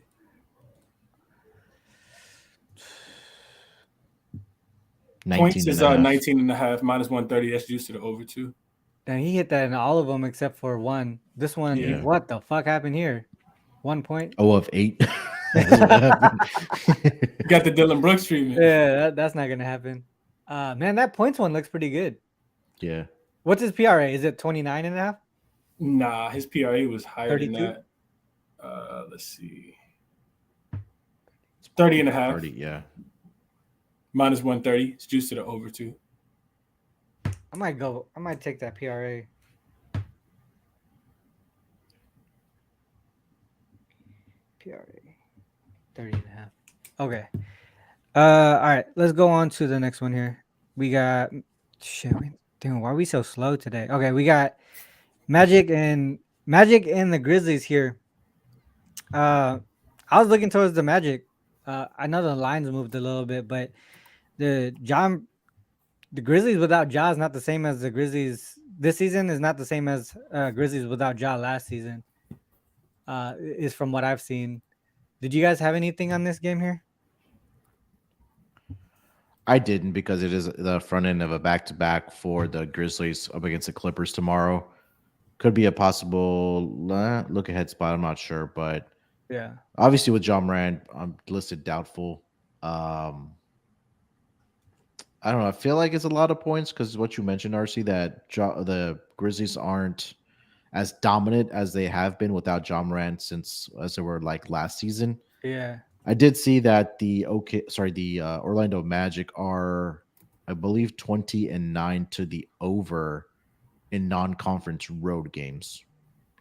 Points is 19 19 and a half, minus 130. That's juice to the over too. And he hit that in all of them except for one. This one, Yeah. what the fuck happened here? 1 point. Oh, of 8. Got the Dylan Brooks treatment. Yeah, that's not gonna happen. Man, that points one looks pretty good. Yeah. What's his PRA? Is it 29.5? Nah, his PRA was higher 32? than that. Let's see. 30 and a half. 30, yeah. Minus 130. It's juice to the over too. I might take that PRA. PRA 30.5. Okay. All right, let's go on to the next one here. We got damn, why are we so slow today? Okay, we got Magic and the Grizzlies here. I was looking towards the Magic. I know the lines moved a little bit, but the Grizzlies without Ja is not the same as the Grizzlies this season. Is not the same as Grizzlies without Ja last season. Is from what I've seen. Did you guys have anything on this game here? I didn't, because it is the front end of a back-to-back for the Grizzlies up against the Clippers tomorrow. Could be a possible look-ahead spot. I'm not sure, but Yeah. obviously with John Morant, I'm listed doubtful. I don't know. I feel like it's a lot of points because what you mentioned, RC, that the Grizzlies aren't as dominant as they have been without John Morant as they were like last season. Yeah. I did see that the Orlando Magic are, I believe, 20-9 to the over in non-conference road games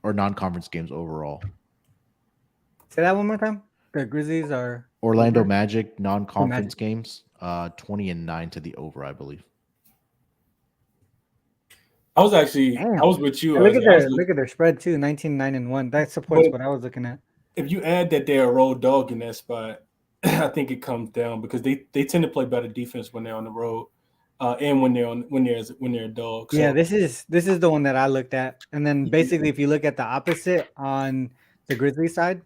or non-conference games overall. Say that one more time. The Grizzlies are Orlando over? Magic non-conference Magic. games, 20-9 to the over, I believe. I was actually, Damn. I was with you. Look Ozzy. look at their spread too. 19-9-1. That supports But- what I was looking at. If you add that they're a road dog in that spot, I think it comes down because they tend to play better defense when they're on the road, and when they're a dog. So, Yeah, this is the one that I looked at. And then basically if you look at the opposite on the Grizzlies side,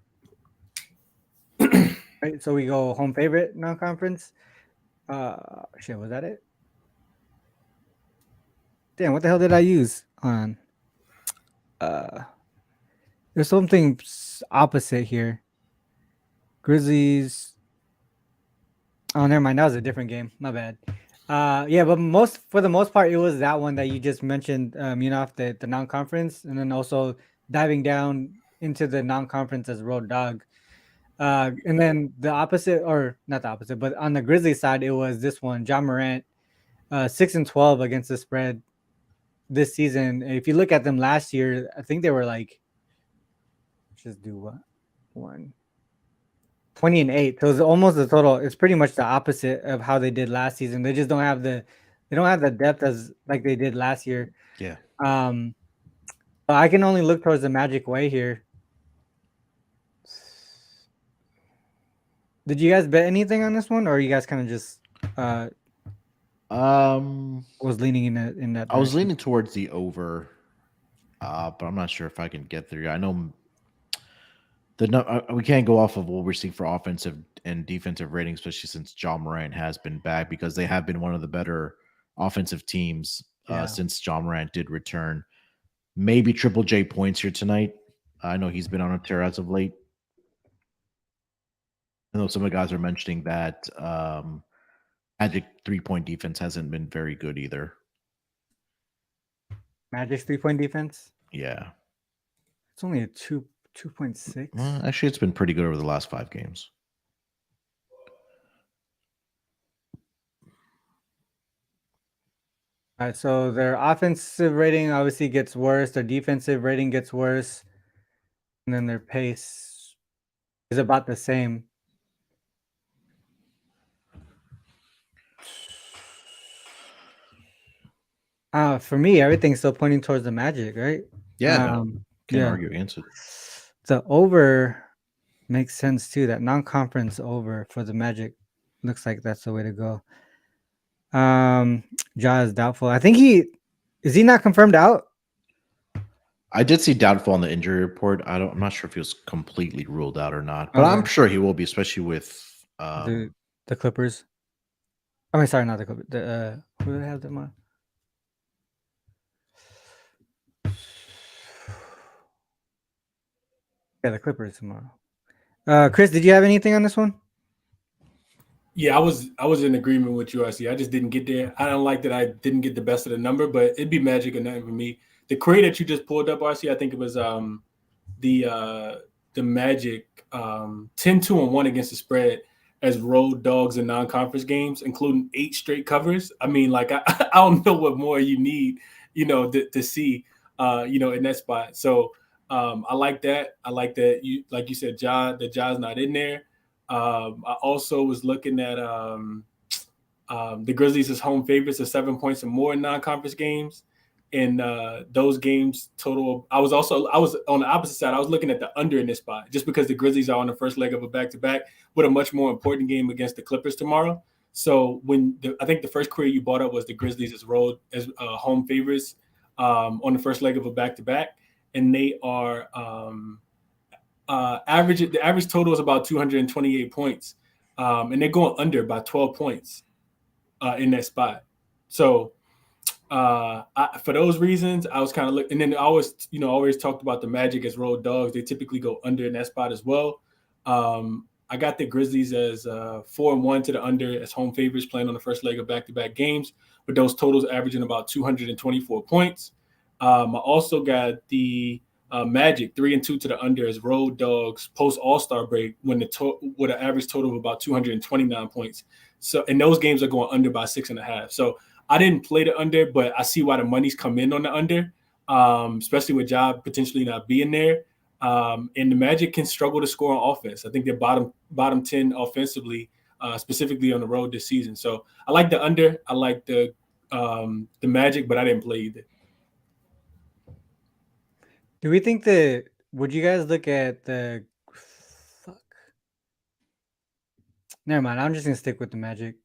right? So we go home favorite non-conference. Shit, was that it? Damn, what the hell did I use on? There's something opposite here. Grizzlies. Oh, never mind. That was a different game. My bad. Yeah, but for the most part, it was that one that you just mentioned, Munaf, the non-conference, and then also diving down into the non-conference as road dog. And then the opposite, or not the opposite, but on the Grizzlies side, it was this one, John Morant, 6-12 against the spread this season. If you look at them last year, I think they were like, just do what? 20-8. So it's almost the total. It's pretty much the opposite of how they did last season. They just don't have the depth as like they did last year. Yeah. But I can only look towards the Magic way here. Did you guys bet anything on this one, or you guys kind of just was leaning in that direction? I was leaning towards the over, but I'm not sure if I can get there. I know we can't go off of what we're seeing for offensive and defensive ratings, especially since Ja Morant has been back, because they have been one of the better offensive teams since Ja Morant did return. Maybe Triple J points here tonight. I know he's been on a tear as of late. I know some of the guys are mentioning that Magic 3-point defense hasn't been very good either. Magic's 3-point defense? Yeah. It's only a 2.6. Actually, it's been pretty good over the last 5 games. All right, so their offensive rating obviously gets worse. Their defensive rating gets worse. And then their pace is about the same. For me, everything's still pointing towards the Magic, right? Yeah, can't argue against it. The over makes sense too. That non-conference over for the Magic looks like that's the way to go. Ja is doubtful. I think is he not confirmed out? I did see doubtful on the injury report. I'm not sure if he was completely ruled out or not, but I'm sure he will be, especially with the Clippers. I mean, sorry, not the Clippers. Who do they have them on? Yeah, the Clippers tomorrow. Chris, did you have anything on this one? Yeah, I was in agreement with you, RC. I just didn't get there. I don't like that I didn't get the best of the number, but it'd be Magic or nothing for me. The crate that you just pulled up, RC, I think it was the Magic 10-2-1 against the spread as road dogs in non-conference games, including 8 straight covers. I mean, like I don't know what more you need, to see, in that spot. So I like that. I like that you said, Ja's not in there. I also was looking at the Grizzlies as home favorites of 7 points or more in non-conference games. And those games total. I was on the opposite side. I was looking at the under in this spot just because the Grizzlies are on the first leg of a back-to-back with a much more important game against the Clippers tomorrow. So I think the first query you brought up was the Grizzlies as home favorites on the first leg of a back-to-back, and they are the average total is about 228 points, and they're going under by 12 points in that spot. So for those reasons, I was kind of looking, and then I always talked about the Magic as road dogs. They typically go under in that spot as well. I got the Grizzlies as 4-1 to the under as home favorites playing on the first leg of back-to-back games, with those totals averaging about 224 points. I also got the Magic 3-2 to the under as road dogs post All-Star break with an average total of about 229 points. So, and those games are going under by 6.5. So I didn't play the under, but I see why the money's come in on the under, especially with Ja potentially not being there. And the Magic can struggle to score on offense. I think they're bottom 10 offensively, specifically on the road this season. So I like the under. I like the Magic, but I didn't play either. Do we think would you guys look at the Never mind. I'm just gonna stick with the Magic.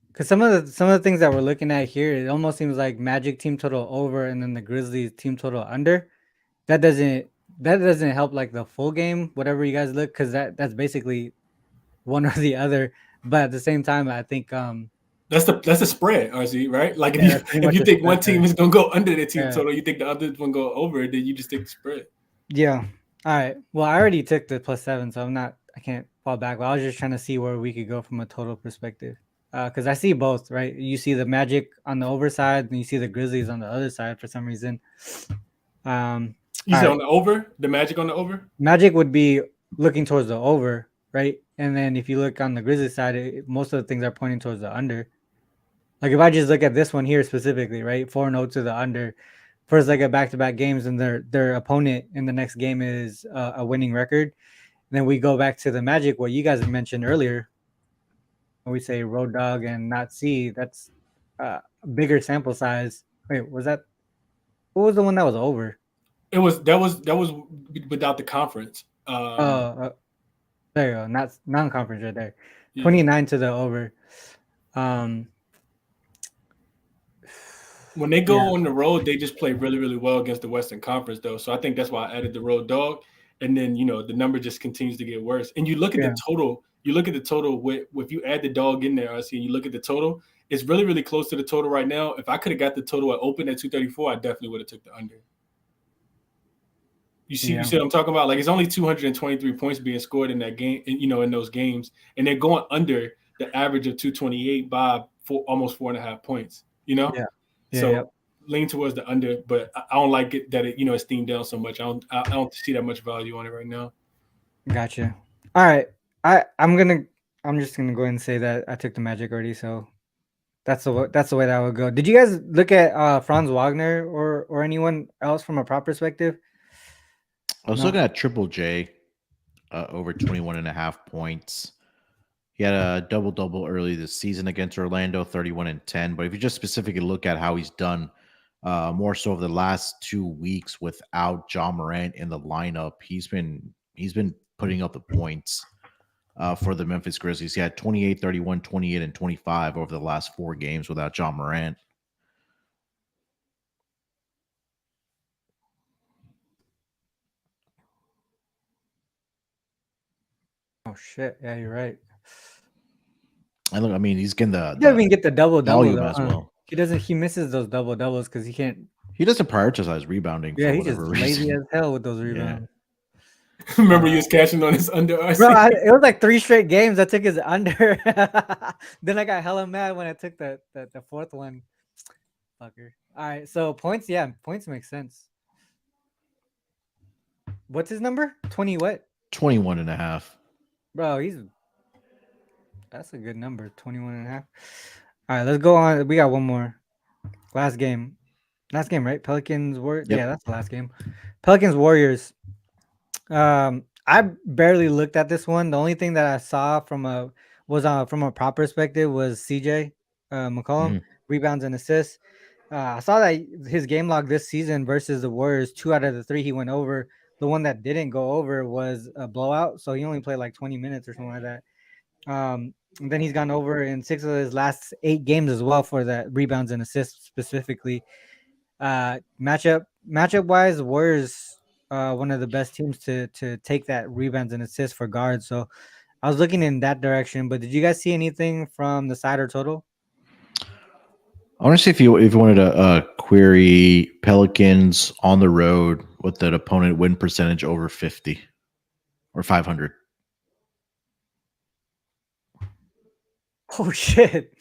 Because some of the things that we're looking at here, it almost seems like Magic team total over and then the Grizzlies team total under. That doesn't help like the full game, whatever you guys look, because that's basically one or the other. But at the same time, I think that's the spread, RC, right? Like if you think one team is gonna go under the team total, you think the other one go over, then you just take the spread. Yeah. All right. Well, I already took the +7, so I can't fall back. But I was just trying to see where we could go from a total perspective. Because I see both, right? You see the Magic on the over side, and you see the Grizzlies on the other side for some reason. You said on the over, the Magic on the over? Magic would be looking towards the over, right? And then if you look on the Grizzlies side, most of the things are pointing towards the under. Like if I just look at this one here specifically, right? 4-0 to the under. First leg of back-to-back games, and their opponent in the next game is a winning record. And then we go back to the Magic, what you guys mentioned earlier. When we say road dog and not C, that's a bigger sample size. Wait, what was the one that was over? That was without the conference. There you go. Not non-conference right there. Yeah. 29 to the over. When they go Yeah. on the road, they just play really, really well against the Western Conference, though. So I think that's why I added the road dog. And then, the number just continues to get worse. And you look at Yeah. the total. You look at the total with if you add the dog in there, I see, and you look at the total, it's really, really close to the total right now. If I could have got the total at open at 234, I definitely would have took the under. You see what I'm talking about? Like, it's only 223 points being scored in that game, in those games, and they're going under the average of 228 by almost 4.5 points. Yeah. So Yep. lean towards the under, but I don't like it that it's steamed down so much. I don't see that much value on it right now. Gotcha. All right. I'm just gonna go ahead and say that I took the Magic already, so that's the way that would go. Did you guys look at Franz Wagner or anyone else from a prop perspective? I was looking at Triple J over 21.5 points. He had a double-double early this season against Orlando, 31 and 10. But if you just specifically look at how he's done, more so over the last 2 weeks without Ja Morant in the lineup, he's been putting up the points for the Memphis Grizzlies. He had 28, 31, 28, and 25 over the last 4 games without Ja Morant. Oh shit! Yeah, you're right. And look, I mean, he's getting He doesn't even get the double volume though. as well. He misses those double doubles because he can't. He doesn't prioritize rebounding Yeah, for he's just whatever lazy reason. as hell with those rebounds. Remember, you was cashing on his under. Bro, it was like 3 straight games. I took his under. Then I got hella mad when I took the fourth one. Fucker. All right, so points. Yeah, points make sense. What's his number? 20 what? 21.5. Bro, that's a good number. 21.5. All right, let's go on. We got one more. Last game, right? Pelicans Warriors. Yep. Yeah, that's the last game. Pelicans Warriors. I barely looked at this one. The only thing that I saw from a prop perspective was CJ McCollum rebounds and assists. I saw that his game log this season versus the Warriors, 2 out of the 3 he went over. The one that didn't go over was a blowout, so he only played like 20 minutes or something like that. And then he's gone over in 6 of his last 8 games as well for that rebounds and assists specifically. Matchup wise, Warriors one of the best teams to take that rebounds and assists for guards. So I was looking in that direction. But did you guys see anything from the side or total? Honestly, if you wanted to query Pelicans on the road with that opponent win percentage over 50 or 500. Oh shit!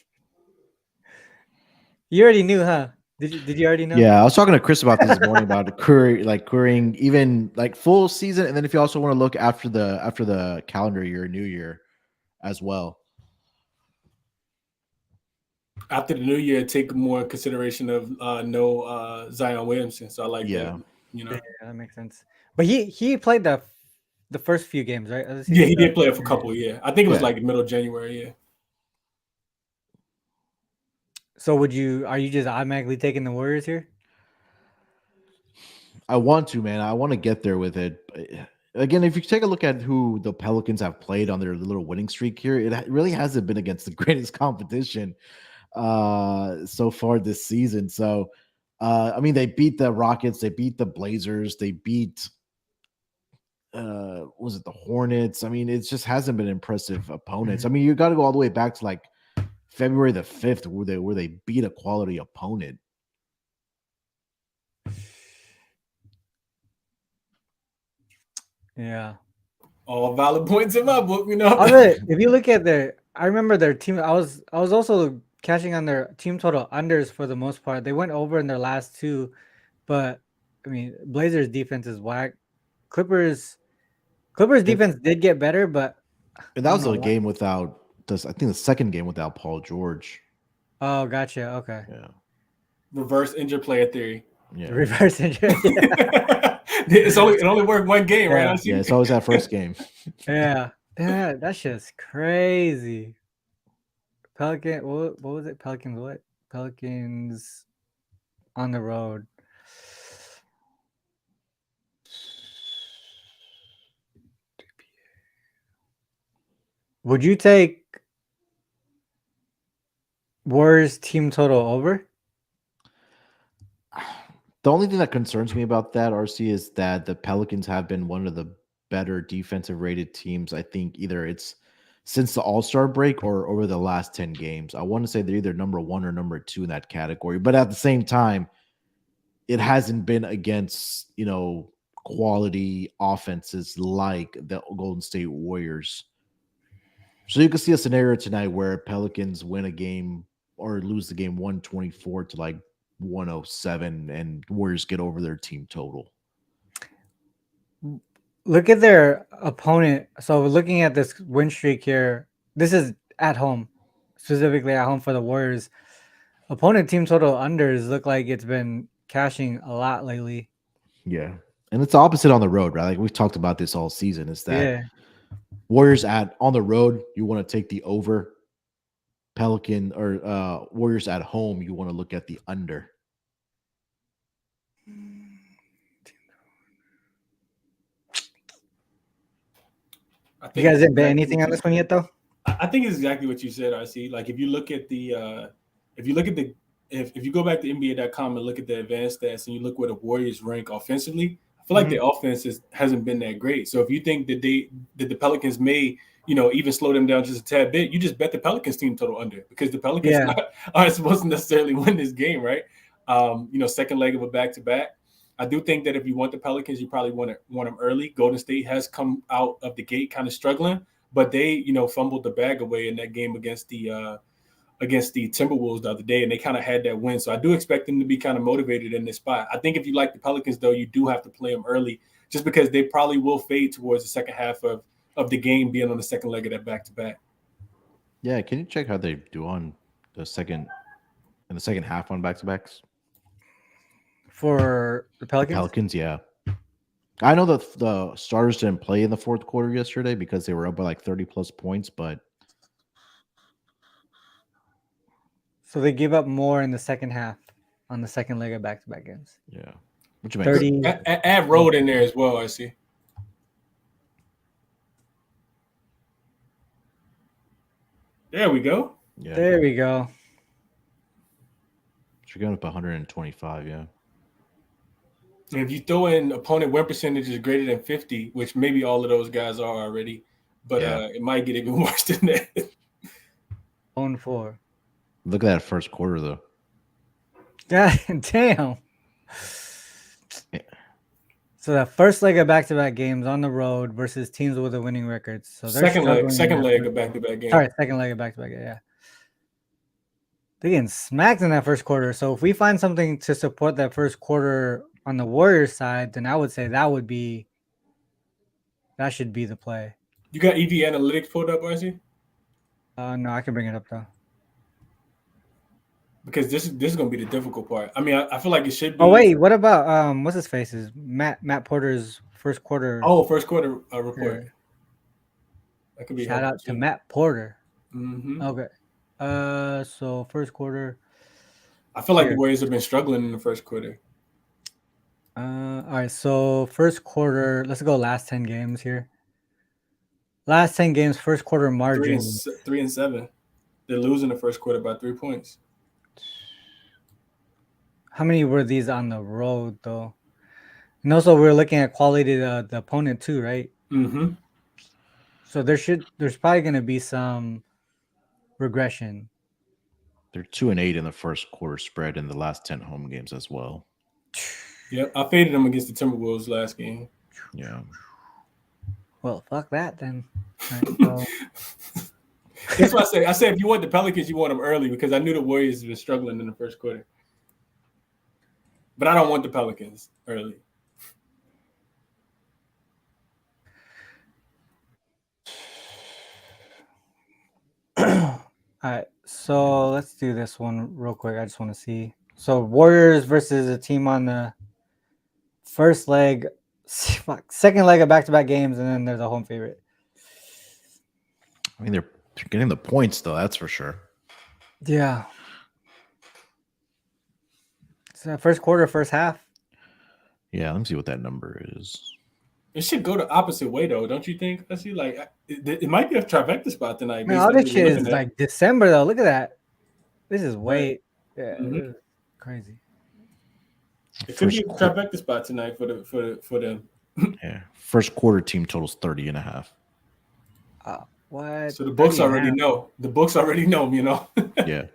You already knew, huh? Did you already know? Yeah, I was talking to Chris about this morning about querying even like full season, and then if you also want to look after the calendar year, New Year, as well. After the New Year, take more consideration of no Zion Williamson. So I like that. Yeah, that makes sense. But he played the first few games, right? Yeah, he did play it for a couple. Yeah, I think it was like middle of January. Yeah. So are you just automatically taking the Warriors here? I want to, man. I want to get there with it. Again, if you take a look at who the Pelicans have played on their little winning streak here, it really hasn't been against the greatest competition so far this season. So, I mean, they beat the Rockets, they beat the Blazers, they beat was it the Hornets? I mean, it just hasn't been impressive opponents. I mean, you got to go all the way back to like February the 5th where they beat a quality opponent. Yeah. All valid points in my book, If you look at I remember their team. I was also catching on their team total unders for the most part. They went over in their last 2, but I mean, Blazers defense is whack. Clippers defense did get better, but that was a game without this. I think the second game without Paul George. Oh, gotcha. Okay. Yeah. Reverse injured player theory. Yeah. Reverse injured. It only worked one game, right? Yeah, it's always that first game. Yeah. That's just crazy. Pelican, what was it? Pelicans what? Pelicans on the road. Would you take Warriors team total over? The only thing that concerns me about that, RC, is that the Pelicans have been one of the better defensive rated teams. I think either it's since the All-Star break or over the last 10 games. I want to say they're either number 1 or number 2 in that category. But at the same time, it hasn't been against, quality offenses like the Golden State Warriors. So you can see a scenario tonight where Pelicans win a game or lose the game 124 to like 107 and Warriors get over their team total. Look at their opponent. So looking at this win streak here, this is at home, specifically at home for the Warriors. Opponent team total unders look like it's been cashing a lot lately. Yeah. And it's the opposite on the road, right? Like we've talked about this all season, is that Warriors on the road, you want to take the over. Pelican or Warriors at home, you want to look at the under. You guys didn't bet anything on this one yet, though? I think it's exactly what you said, RC. Like if you look at if you go back to NBA.com and look at the advanced stats and you look where the Warriors rank offensively, I feel like their offense hasn't been that great. So if you think that the Pelicans may, even slow them down just a tad bit, you just bet the Pelicans team total under because the Pelicans aren't supposed to necessarily win this game, right? Second leg of a back-to-back. I do think that if you want the Pelicans, you probably want them early. Golden State has come out of the gate kind of struggling, but they, fumbled the bag away in that game against the Timberwolves the other day, and they kind of had that win. So I do expect them to be kind of motivated in this spot. I think if you like the Pelicans, though, you do have to play them early just because they probably will fade towards the second half of the game being on the second leg of that back-to-back. Yeah, can you check how they do on the second half on back-to-backs? For the Pelicans? Pelicans, yeah. I know that the starters didn't play in the fourth quarter yesterday because they were up by like 30-plus points, but so they give up more in the second half on the second leg of back-to-back games. Yeah. Which makes 30. Add road in there as well, I see. There we go. Yeah. There we go. So you're going up 125, yeah. And if you throw in opponent win percentages greater than 50, which maybe all of those guys are already, but it might get even worse than that. 0-4. Look at that first quarter, though. God damn. Yeah. So that first leg of back-to-back games on the road versus teams with a winning record. So second leg of back-to-back games. Sorry, second leg of back-to-back, yeah. They're getting smacked in that first quarter. So if we find something to support that first quarter on the Warriors side, then I would say that should be the play. You got EV analytics pulled up, RC? No, I can bring it up though. Because this is going to be the difficult part. I mean, I feel like it should be. Oh wait, what about what's his face? Is Matt Porter's first quarter? Oh, first quarter report. Yeah. That could be. Shout out to Matt Porter. Mm-hmm. Okay. So first quarter. I feel like the Warriors have been struggling in the first quarter. All right. So first quarter. Let's go last 10 games here. Last 10 games, first quarter margin. 3-7. They're losing the first quarter by 3 points. How many were these on the road though? And also we're looking at quality of the opponent too, right? Mm-hmm. So there's probably going to be some regression. They're 2-8 in the first quarter spread in the last 10 home games as well. Yep, I faded them against the Timberwolves last game. Yeah. Well, fuck that then. Right, so. That's what I said if you want the Pelicans, you want them early because I knew the Warriors were struggling in the first quarter. But I don't want the Pelicans early. All right, so let's do this one real quick. I just want to see. So Warriors versus a team on the first leg, second leg of back-to-back games, and then they're the home favorite. I mean, they're getting the points, though. That's for sure. Yeah. So first quarter, first half. Yeah, let me see what that number is. It should go the opposite way, though, don't you think? I see, like, it might be a trifecta spot tonight. Man, Based all on this what we're shit looking is at. like December though. Look at that. This is Right. yeah, Mhm. this is crazy. It could be a First trifecta spot tonight for the. Yeah. First quarter team totals 30.5. What? So the books 30 and a already half. know. The books already know. Yeah.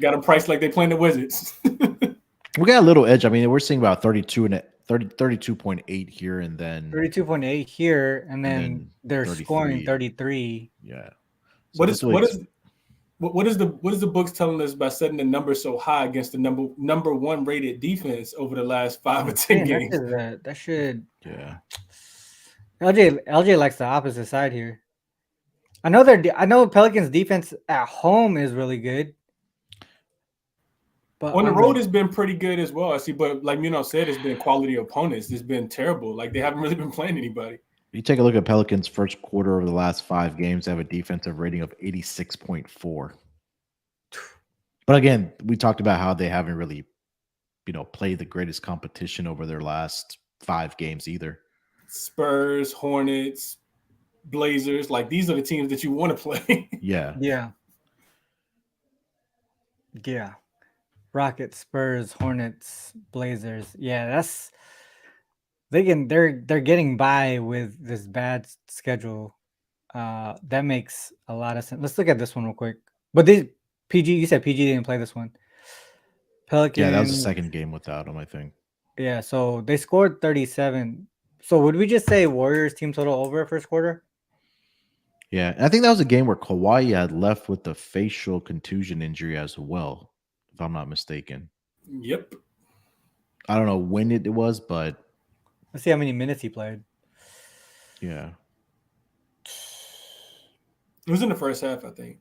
Got them priced like they playing the Wizards. We got a little edge. I mean, we're seeing about 32.8 here, and then 32.8 here, and then then they're 33. scoring 33. Yeah. So What this is way what it's- is what is the books telling us by setting the number so high against the number one rated defense over the last 5 or 10 Man, games? that should. yeah. LJ likes the opposite side here. I know Pelicans defense at home is really good, but On the road has been pretty good as well. I see, but like said, it's been quality opponents. It's been terrible. Like they haven't really been playing anybody. You take a look at Pelicans' first quarter over the last 5 games, they have a defensive rating of 86.4. But again, we talked about how they haven't really, played the greatest competition over their last 5 games either. Spurs, Hornets, Blazers, like these are the teams that you want to play. Yeah. Rockets, Spurs, Hornets, Blazers. Yeah, they're getting by with this bad schedule. That makes a lot of sense. Let's look at this one real quick. But you said PG didn't play this one. Pelicans. Yeah, that was the second game without him, I think. Yeah, so they scored 37. So would we just say Warriors team total over first quarter? Yeah, and I think that was a game where Kawhi had left with the facial contusion injury as well, if I'm not mistaken. Yep. I don't know when it was, but let's see how many minutes he played. Yeah. It was in the first half, I think.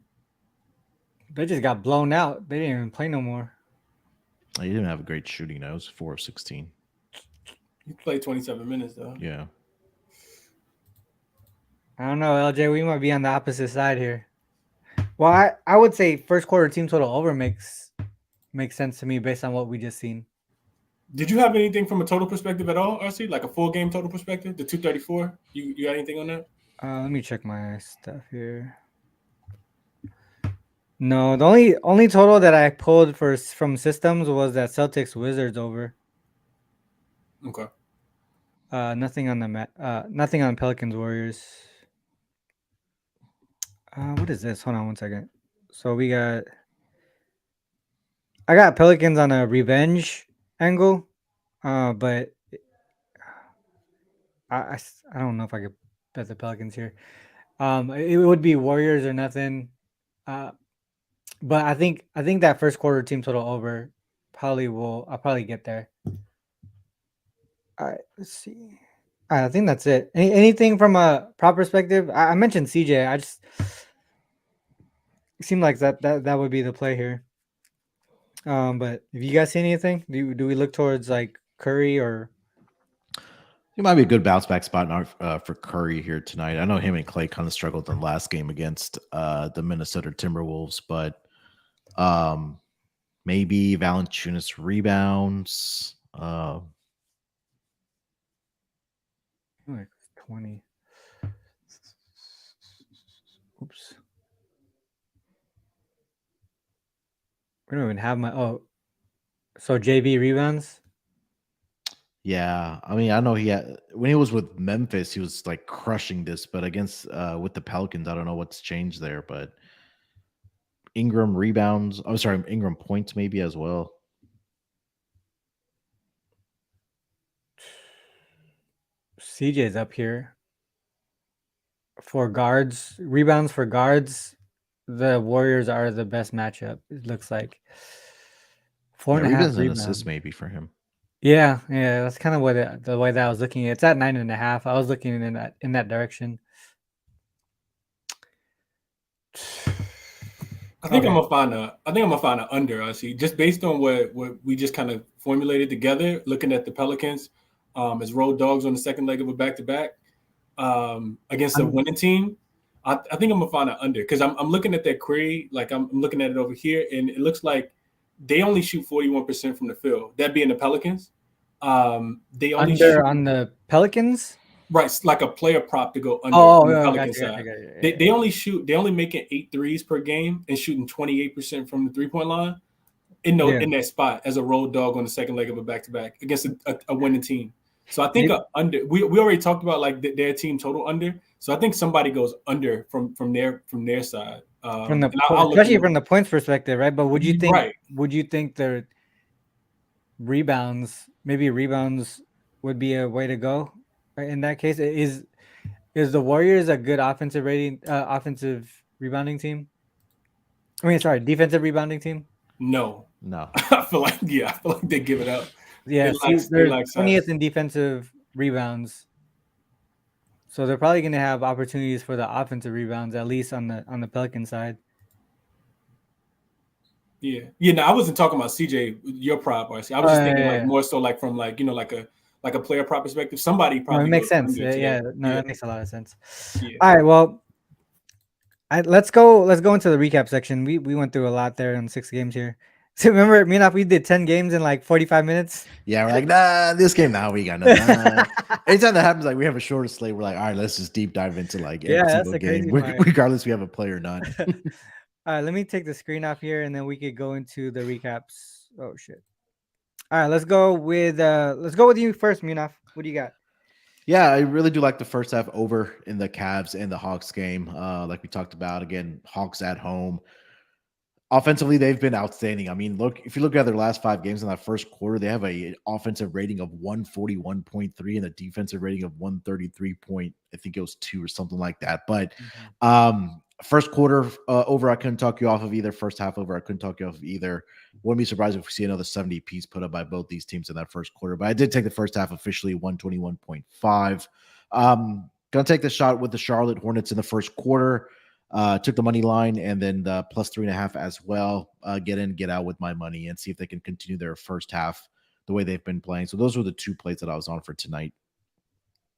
They just got blown out. They didn't even play no more. He didn't have a great shooting. That was 4 of 16. He played 27 minutes, though. Yeah. I don't know, LJ. We might be on the opposite side here. Well, I would say first quarter team total over makes sense to me based on what we just seen. Did you have anything from a total perspective at all, RC? Like a full game total perspective? The 234? You got anything on that? Let me check my stuff here. No, the only total that I pulled from systems was that Celtics Wizards over. Okay. Nothing on the nothing on Pelicans Warriors. What is this? Hold on one second. So I got Pelicans on a revenge angle, but I don't know if I could bet the Pelicans here. It would be Warriors or nothing. But I think that first quarter team total over I'll probably get there. All right, let's see. All right, I think that's it. Anything from a prop perspective? I mentioned CJ. I just it seemed like that would be the play here. But if you guys see anything, do we look towards like Curry or? It might be a good bounce back spot for Curry here tonight. I know him and Clay kind of struggled in the last game against the Minnesota Timberwolves, but maybe Valanciunas rebounds. Like 20. Oops. We don't even have so JB rebounds. Yeah, I mean, I know when he was with Memphis, he was like crushing this, but against with the Pelicans, I don't know what's changed there, but Ingram rebounds. Oh, sorry, Ingram points maybe as well. CJ's up here for guards, rebounds for guards. The Warriors are the best matchup. It looks like 4.5 rebounds and rebounds. assists maybe for him. Yeah, that's kind of what the way that I was looking at. It's at 9.5. I was looking in that direction. I think I'm gonna find an under. I see, just based on what we just kind of formulated together, looking at the Pelicans as road dogs on the second leg of a back-to-back against a winning team. I think I'm gonna find an under because I'm looking at that query, like I'm looking at it over here, and it looks like they only shoot 41% from the field. That being the Pelicans, they only under on the Pelicans. Right, it's like a player prop to go under Oh, on the oh, Pelican side. They only making 8 threes per game and shooting 28% from the 3-point line in that spot as a road dog on the second leg of a back-to-back against a winning team. So I think under we already talked about like their team total under. So I think somebody goes under from their side. Especially from the points perspective, right? But would you think right. the rebounds would be a way to go in that case? Is the Warriors a good offensive rebounding team? I mean, sorry, defensive rebounding team? No. No. I feel like they give it up. Yeah, they're 20th in defensive rebounds. So they're probably going to have opportunities for the offensive rebounds, at least on the Pelican side. Yeah. No, I wasn't talking about CJ, your prop, RC. I was just thinking more so like from like a player prop perspective. Somebody probably makes sense. That makes a lot of sense. Yeah. All right, well, let's go into the recap section. We went through a lot there in 6 games here. So remember, me and we did 10 games in like 45 minutes. Yeah, we're like, nah, this game now we got nothing. Anytime that happens, like we have a shorter slate, we're like, all right, let's just deep dive into like every single game, regardless if we have a play or not. All right, let me take the screen off here, and then we could go into the recaps. Oh shit! All right, let's go with you first, Munaf. What do you got? Yeah, I really do like the first half over in the Cavs and the Hawks game. Like we talked about, again, Hawks at home. Offensively, they've been outstanding. I mean, if you look at their last 5 games in that first quarter, they have an offensive rating of 141.3 and a defensive rating of 133 point, I think it was 2 or something like that. But first quarter over, I couldn't talk you off of either. First half over, I couldn't talk you off of either. Wouldn't be surprised if we see another 70 piece put up by both these teams in that first quarter. But I did take the first half officially 121.5. Gonna take the shot with the Charlotte Hornets in the first quarter. Took the money line and then the plus 3.5 as well. Get in, get out with my money and see if they can continue their first half the way they've been playing. So those were the 2 plays that I was on for tonight.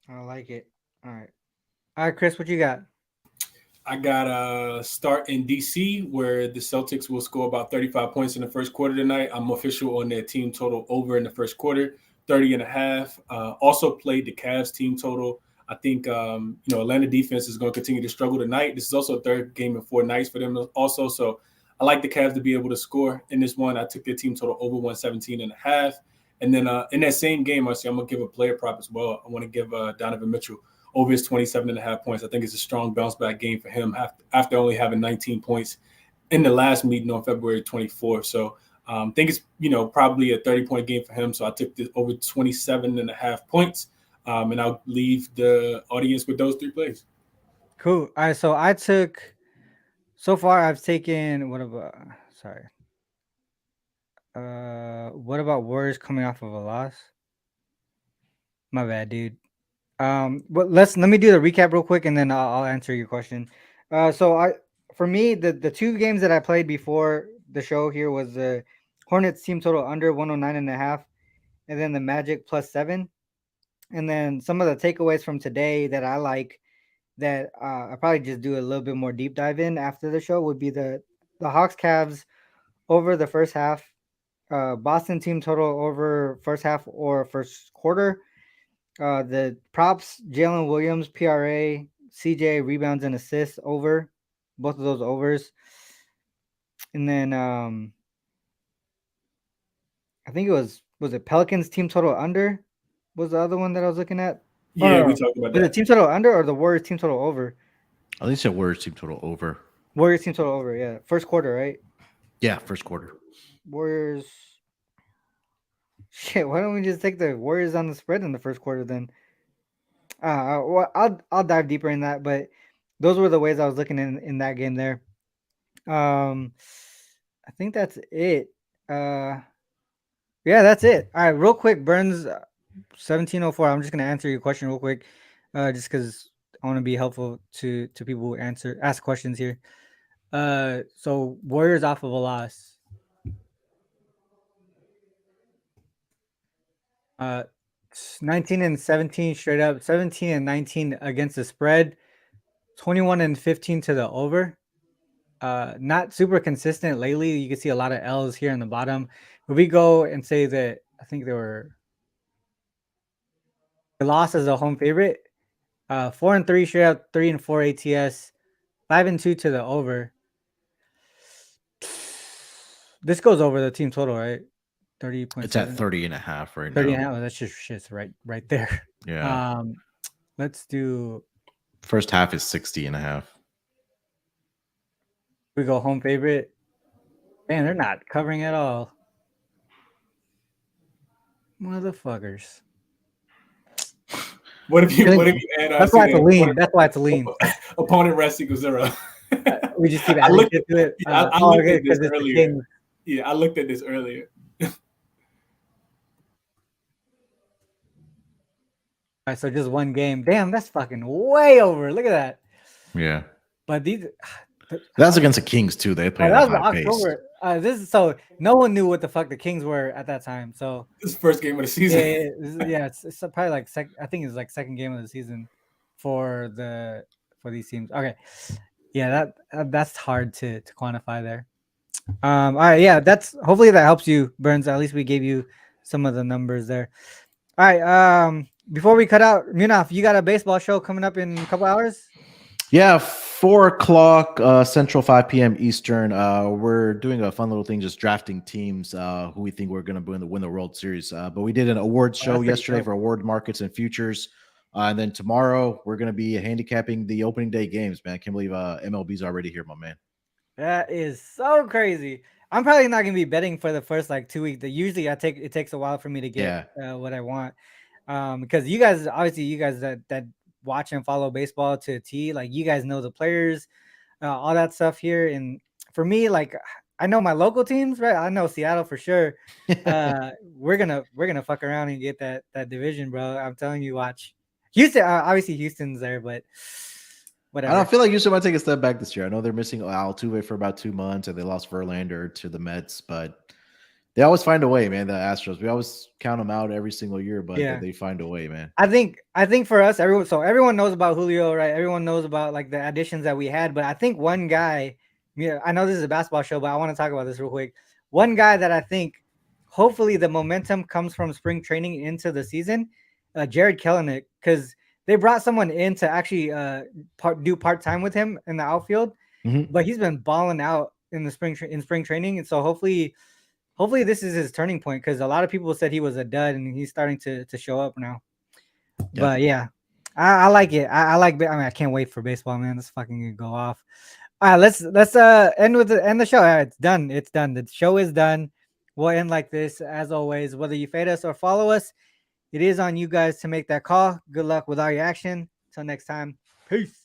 I like it. All right, Chris, what you got? I got a start in DC where the Celtics will score about 35 points in the first quarter tonight. I'm official on their team total over in the first quarter, 30.5. Also played the Cavs team total. I think Atlanta defense is going to continue to struggle tonight. This is also a 3rd game in 4 nights for them also. So I like the Cavs to be able to score in this one. I took their team total over 117.5. And then in that same game, I'm going to give a player prop as well. I want to give Donovan Mitchell over his 27.5 points. I think it's a strong bounce back game for him after only having 19 points in the last meeting on February 24th. So I think it's, probably a 30-point game for him. So I took the over 27.5 points. And I'll leave the audience with those 3 plays. Cool. All right. So so far I've taken, what about Warriors coming off of a loss? My bad, dude. But let me do the recap real quick and then I'll answer your question. For me, the 2 games that I played before the show here was the Hornets team total under 109.5 and then the Magic plus 7. And then some of the takeaways from today that I like that I probably just do a little bit more deep dive in after the show would be the Hawks Cavs over the first half, Boston team total over first half or first quarter, the props, Jalen Williams, PRA, CJ rebounds and assists over, both of those overs. And then I think it was it Pelicans team total under? Was the other one that I was looking at? Yeah, we talked about that. Was it team total under or the Warriors team total over? I think you said Warriors team total over. Warriors team total over, yeah. First quarter, right? Yeah, first quarter. Warriors. Shit, why don't we just take the Warriors on the spread in the first quarter then? Well, I'll dive deeper in that, but those were the ways I was looking in that game there. I think that's it. Yeah, that's it. All right, real quick, Burns. 1704. I'm just gonna answer your question real quick, just because I want to be helpful to people who ask questions here. So Warriors off of a loss. 19 and 17 straight up, 17 and 19 against the spread, 21 and 15 to the over. Not super consistent lately. You can see a lot of L's here in the bottom. If we go and say that I think they lost as a home favorite, 4-3 straight up, 3-4 ATS, 5-2 to the over. This goes over the team total, right? 30.7. It's at 30.5 right 30 now. and a half. That's just shit's right there. Yeah. Let's do. First half is 60.5. We go home favorite. Man, they're not covering at all. Motherfuckers. What if you add? That's why it's a lean. That's why it's a lean. Opponent rest equals 0. We just keep adding to it. I looked at this earlier. Yeah, I looked at this earlier. All right, so just one game. Damn, that's fucking way over. Look at that. Yeah. But these. That's against the Kings too. They played that was high pace. October. This is so no one knew what the fuck the Kings were at that time. So this is first game of the season. Yeah, it's probably like I think it's like second game of the season for these teams. Okay, yeah, that's hard to quantify there. All right, yeah, that's hopefully that helps you, Burns. At least we gave you some of the numbers there. All right, before we cut out, Munaf, you got a baseball show coming up in a couple hours? Yeah, 4 o'clock Central, 5 p.m. Eastern. We're doing a fun little thing, just drafting teams who we think we're going to win the World Series. But we did an awards show yesterday for award markets and futures. And then tomorrow, we're going to be handicapping the opening day games, man. I can't believe MLB's already here, my man. That is so crazy. I'm probably not going to be betting for the first like 2 weeks. Usually it takes a while for me to get what I want. Because you guys that watch and follow baseball to a T, like you guys know the players, all that stuff here. And for me, like I know my local teams, right? I know Seattle for sure. We're gonna fuck around and get that division, bro. I'm telling you, watch. Houston, obviously Houston's there, but whatever. I don't feel like Houston might take a step back this year. I know they're missing Altuve for about 2 months, and they lost Verlander to the Mets, but they always find a way, man. The Astros, we always count them out every single year, but they find a way, man. I think for us, everyone knows about Julio, right? Everyone knows about like the additions that we had, but I think one guy, I know this is a basketball show, but I want to talk about this real quick. One guy that I think hopefully the momentum comes from spring training into the season, Jared Kelenic, because they brought someone in to actually do part-time with him in the outfield, but he's been balling out in the spring training, and so hopefully this is his turning point, because a lot of people said he was a dud and he's starting to show up now. Yep. But yeah, I like it. I can't wait for baseball, man. This fucking gonna go off. All right, let's end the show. Right, it's done. The show is done. We'll end like this as always. Whether you fade us or follow us, it is on you guys to make that call. Good luck with all your action. Till next time. Peace.